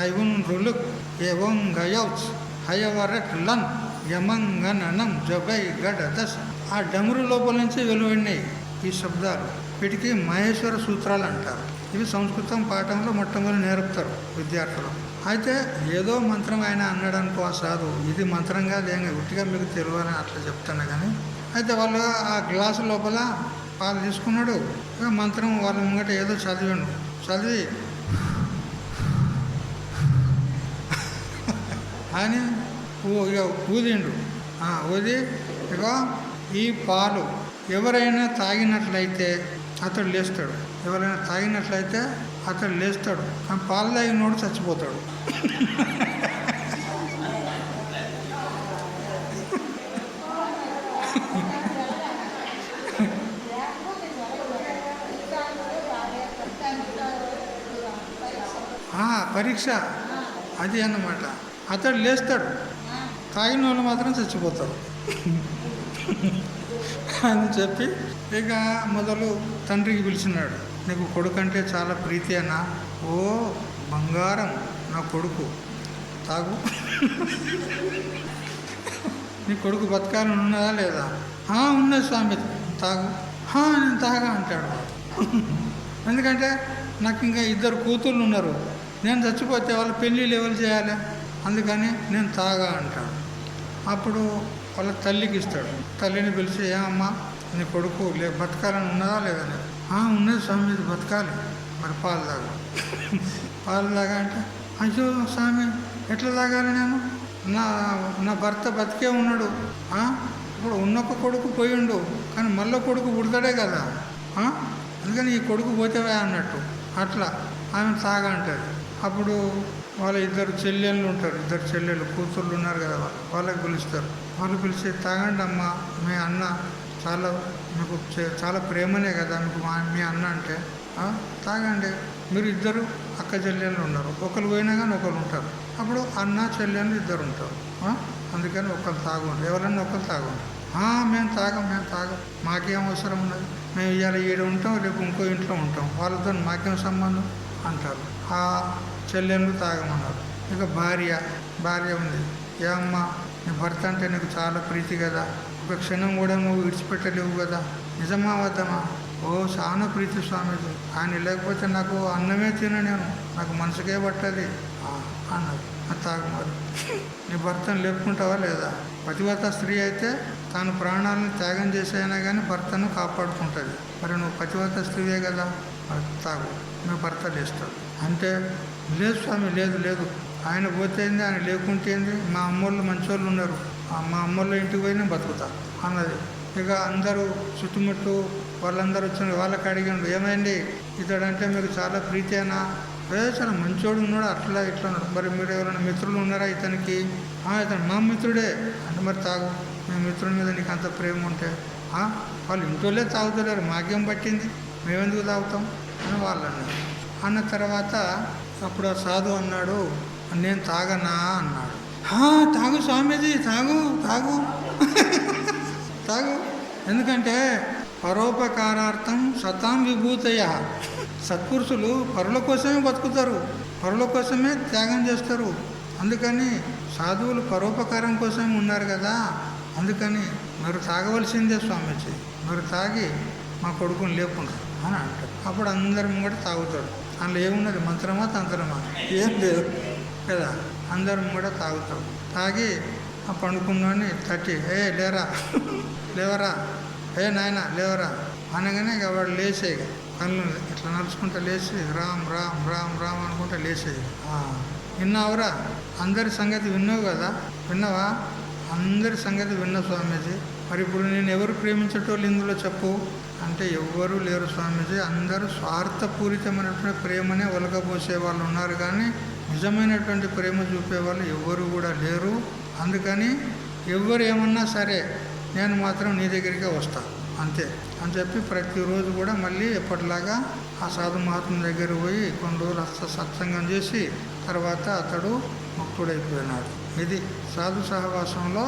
ఐవున్ రులుక్ ఏవం గయౌచ్ హయవరట్ లన్ యమంగనం జబై గడ దస్. ఆ డమరు లోపల నుంచి వెలువడినాయి ఈ శబ్దాలు. వీటికి మహేశ్వర సూత్రాలు అంటారు. ఇవి సంస్కృతం పాఠంలో మొట్టమొదటి నేర్పుతారు విద్యార్థులు. అయితే ఏదో మంత్రం ఆయన అన్నాడు అనుకో ఆ సాధువు, ఇది మంత్రంగా లేక ఉట్టిగా మీకు తెలియాలని అట్లా చెప్తాను. కానీ అయితే వాళ్ళు ఆ గ్లాసు లోపల పాలు తీసుకున్నాడు, మంత్రం వాళ్ళ ముంగట ఏదో చదివి అని ఇక ఊదిండు. ఊది ఇక ఈ పాలు ఎవరైనా తాగినట్లయితే అతడు లేస్తాడు, ఎవరైనా తాగినట్లయితే అతడు లేస్తాడు, కానీ పాలు తాగినోడు చచ్చిపోతాడు. పరీక్ష అది అన్నమాట. అతడు లేస్తాడు, తాగిన వాళ్ళు మాత్రం చచ్చిపోతారు. అని చెప్పి ఇక మొదలు తండ్రికి పిలిచినాడు. నీకు కొడుకు అంటే చాలా ప్రీతి అన్నా. ఓ బంగారం నా కొడుకు, తాగు. నీ కొడుకు బతకాలని ఉన్నదా లేదా? ఉన్నది స్వామి, తాగు. నేను తాగా అంటాడు. ఎందుకంటే నాకు ఇంకా 2 కూతుళ్ళు ఉన్నారు, నేను చచ్చిపోతే వాళ్ళ పెళ్ళిళ్ళు ఎవరు చేయాలి, అందుకని నేను తాగా అంటాడు. అప్పుడు వాళ్ళ తల్లికి ఇస్తాడు. తల్లిని పిలిచి, ఏమమ్మా నీ కొడుకు బతకాలని ఉన్నదా లేదా? ఉన్నది స్వామి, బతకాలి, మరి పాలు తాగా. పాలు తాగా అంటే, అయ్యో స్వామి ఎట్లా తాగాలి నేను? నా భర్త బతికే ఉన్నాడు, ఇప్పుడు ఉన్నొక్క కొడుకు పోయిండు, కానీ మళ్ళీ కొడుకు పుడతాడే కదా, అందుకని ఈ కొడుకు పోతేవే అన్నట్టు. అట్లా ఆమె తాగా అంటారు. అప్పుడు వాళ్ళ 2 చెల్లెళ్ళు ఉంటారు, 2 చెల్లెళ్ళు కూతుళ్ళు ఉన్నారు కదా, వాళ్ళకి పిలుస్తారు. వాళ్ళు పిలిచి, తాగండి అమ్మ, మీ అన్న మీకు చాలా ప్రేమనే కదా మీకు మీ అన్న అంటే, తాగండి. మీరు 2 అక్క చెల్లెళ్ళు ఉన్నారు, ఒకరు పోయినా కానీ ఒకరు ఉంటారు. అప్పుడు అన్న చెల్లెళ్ళు 2 ఉంటారు, అందుకని ఒకరు తాగుంటారు, ఎవరన్నా ఒకరు తాగుంటారు. మేము తాగం మాకేం అవసరం ఉన్నది, మేము ఇవాళ ఈడ ఉంటాం, రేపు ఇంకో ఇంట్లో ఉంటాం, వాళ్ళతో మాకేం సంబంధం అంటారు. ఆ చెల్లెళ్ళు తాగమన్నారు. ఇక భార్య ఉంది. ఏమ్మా నీ భర్త అంటే నీకు చాలా ప్రీతి కదా, ఒక క్షణం కూడా నువ్వు విడిచిపెట్టలేవు కదా, నిజమా వద్దమా? చాలా ప్రీతి స్వామీజీ, ఆయన లేకపోతే నాకు అన్నమే నేను, నాకు మనసుకే పట్టది అన్నది. తాగుమారు. నీ భర్తను లేపుకుంటావా లేదా? పతివ్రత స్త్రీ అయితే తాను ప్రాణాలను త్యాగం చేసైనా కానీ భర్తను కాపాడుకుంటుంది. మరి నువ్వు పతివ్రత స్త్రీవే కదా, తాగు, మీ భర్త లేస్తాడు. అంటే లేదు స్వామి, లేదు, ఆయన పోతేంది, ఆయన లేకుంటేంది, మా అమ్మోళ్ళు మంచోళ్ళు ఉన్నారు, మా అమ్మోళ్ళ ఇంటికి పోయినా బతుకుతా అన్నది. ఇక అందరూ చుట్టుముట్టు వాళ్ళందరూ వచ్చిన వాళ్ళకి అడిగాడు, ఏమైంది ఇతడంటే మీకు చాలా ప్రీతేనా? చాలా మంచోడు ఉన్నాడు, అట్లా ఇట్లా ఉన్నాడు. మరి మీరు ఎవరైనా మిత్రులు ఉన్నారా ఇతనికి? ఇతను మా మిత్రుడే అంటే, మరి తాగు, మీ మిత్రుడి మీద నీకు అంత ప్రేమ ఉంటే. వాళ్ళు ఇంట్లోనే తాగుతలేరు, మాకేం పట్టింది, మేమెందుకు తాగుతాం అని వాళ్ళు అన్నారు. అన్న తర్వాత అప్పుడు ఆ సాధు అన్నాడు, నేను తాగనా అన్నాడు. తాగు స్వామీజీ, తాగు తాగు, ఎందుకంటే పరోపకారార్థం సతాం విభూతయ. సత్పురుషులు పరుల కోసమే బతుకుతారు, పరుల కోసమే త్యాగం చేస్తారు. అందుకని సాధువులు పరోపకారం కోసమే ఉన్నారు కదా, అందుకని మీరు తాగవలసిందే స్వామీజీ, మీరు తాగి మా కొడుకుని లేకుండా అని అంటారు. అప్పుడు అందరం కూడా తాగుతాడు. అందులో ఏమున్నది, మంత్రమా తంత్రమా, ఏం లేదు కదా, అందరం కూడా తాగుతాడు. తాగి ఆ పండుకున్నాని తట్టి, లేవరా, నాయన లేవరా అనగానే ఇక వాడు లేచేయి, కళ్ళు ఇట్లా నడుచుకుంటా లేచి రామ్ రామ్ రామ్ రామ్ అనుకుంటా లేచేయి. విన్నావురా, అందరి సంగతి విన్నావు కదా, విన్నావా? అందరి సంగతి విన్నా స్వామీజీ. మరి ఇప్పుడు నేను ఎవరు ప్రేమించేటోళ్ళు ఇందులో చెప్పు అంటే, ఎవ్వరూ లేరు స్వామీజీ, అందరూ స్వార్థపూరితమైనటువంటి ప్రేమనే ఒలగబోసే వాళ్ళు ఉన్నారు, కానీ నిజమైనటువంటి ప్రేమ చూపేవాళ్ళు ఎవ్వరూ కూడా లేరు. అందుకని ఎవ్వరు ఏమన్నా సరే నేను మాత్రం నీ దగ్గరికే వస్తా అంతే అని చెప్పి ప్రతిరోజు కూడా మళ్ళీ ఎప్పటిలాగా ఆ సాధు మహాత్మ దగ్గర పోయి కొన్ని రోజులు సత్సంగం చేసి తర్వాత అతడు ముక్తుడైపోయినాడు. ఇది సాధు సహవాసంలో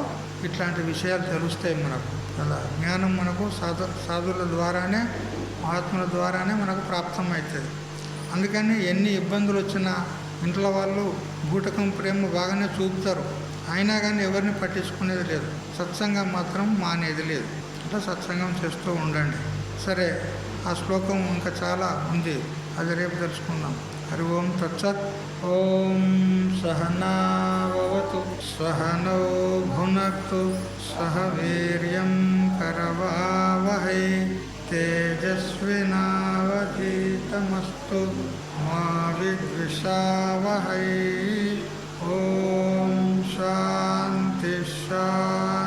ఇట్లాంటి విషయాలు తెలుస్తాయి మనకు కదా. జ్ఞానం మనకు సాధువుల ద్వారానే, మహాత్ముల ద్వారానే మనకు ప్రాప్తమవుతుంది. అందుకని ఎన్ని ఇబ్బందులు వచ్చినా ఇంట్లో వాళ్ళు బూటకం ప్రేమ బాగానే చూపుతారు, అయినా కానీ ఎవరిని పట్టించుకునేది లేదు. సత్సంగం మాత్రం మానేది లేదు. అట్లా సత్సంగం చేస్తూ ఉండండి. సరే, ఆ శ్లోకం ఇంకా చాలా ఉంది, అది రేపు తెలుసుకుందాం. హరి ఓం తత్సత్. ఓం సహనావతు సహనౌ భునక్తు సహ వీర్యం కరవావహై తేజస్వినావధీతమస్తు మా విద్విషావహై. ఓం శాంతి శాంతి.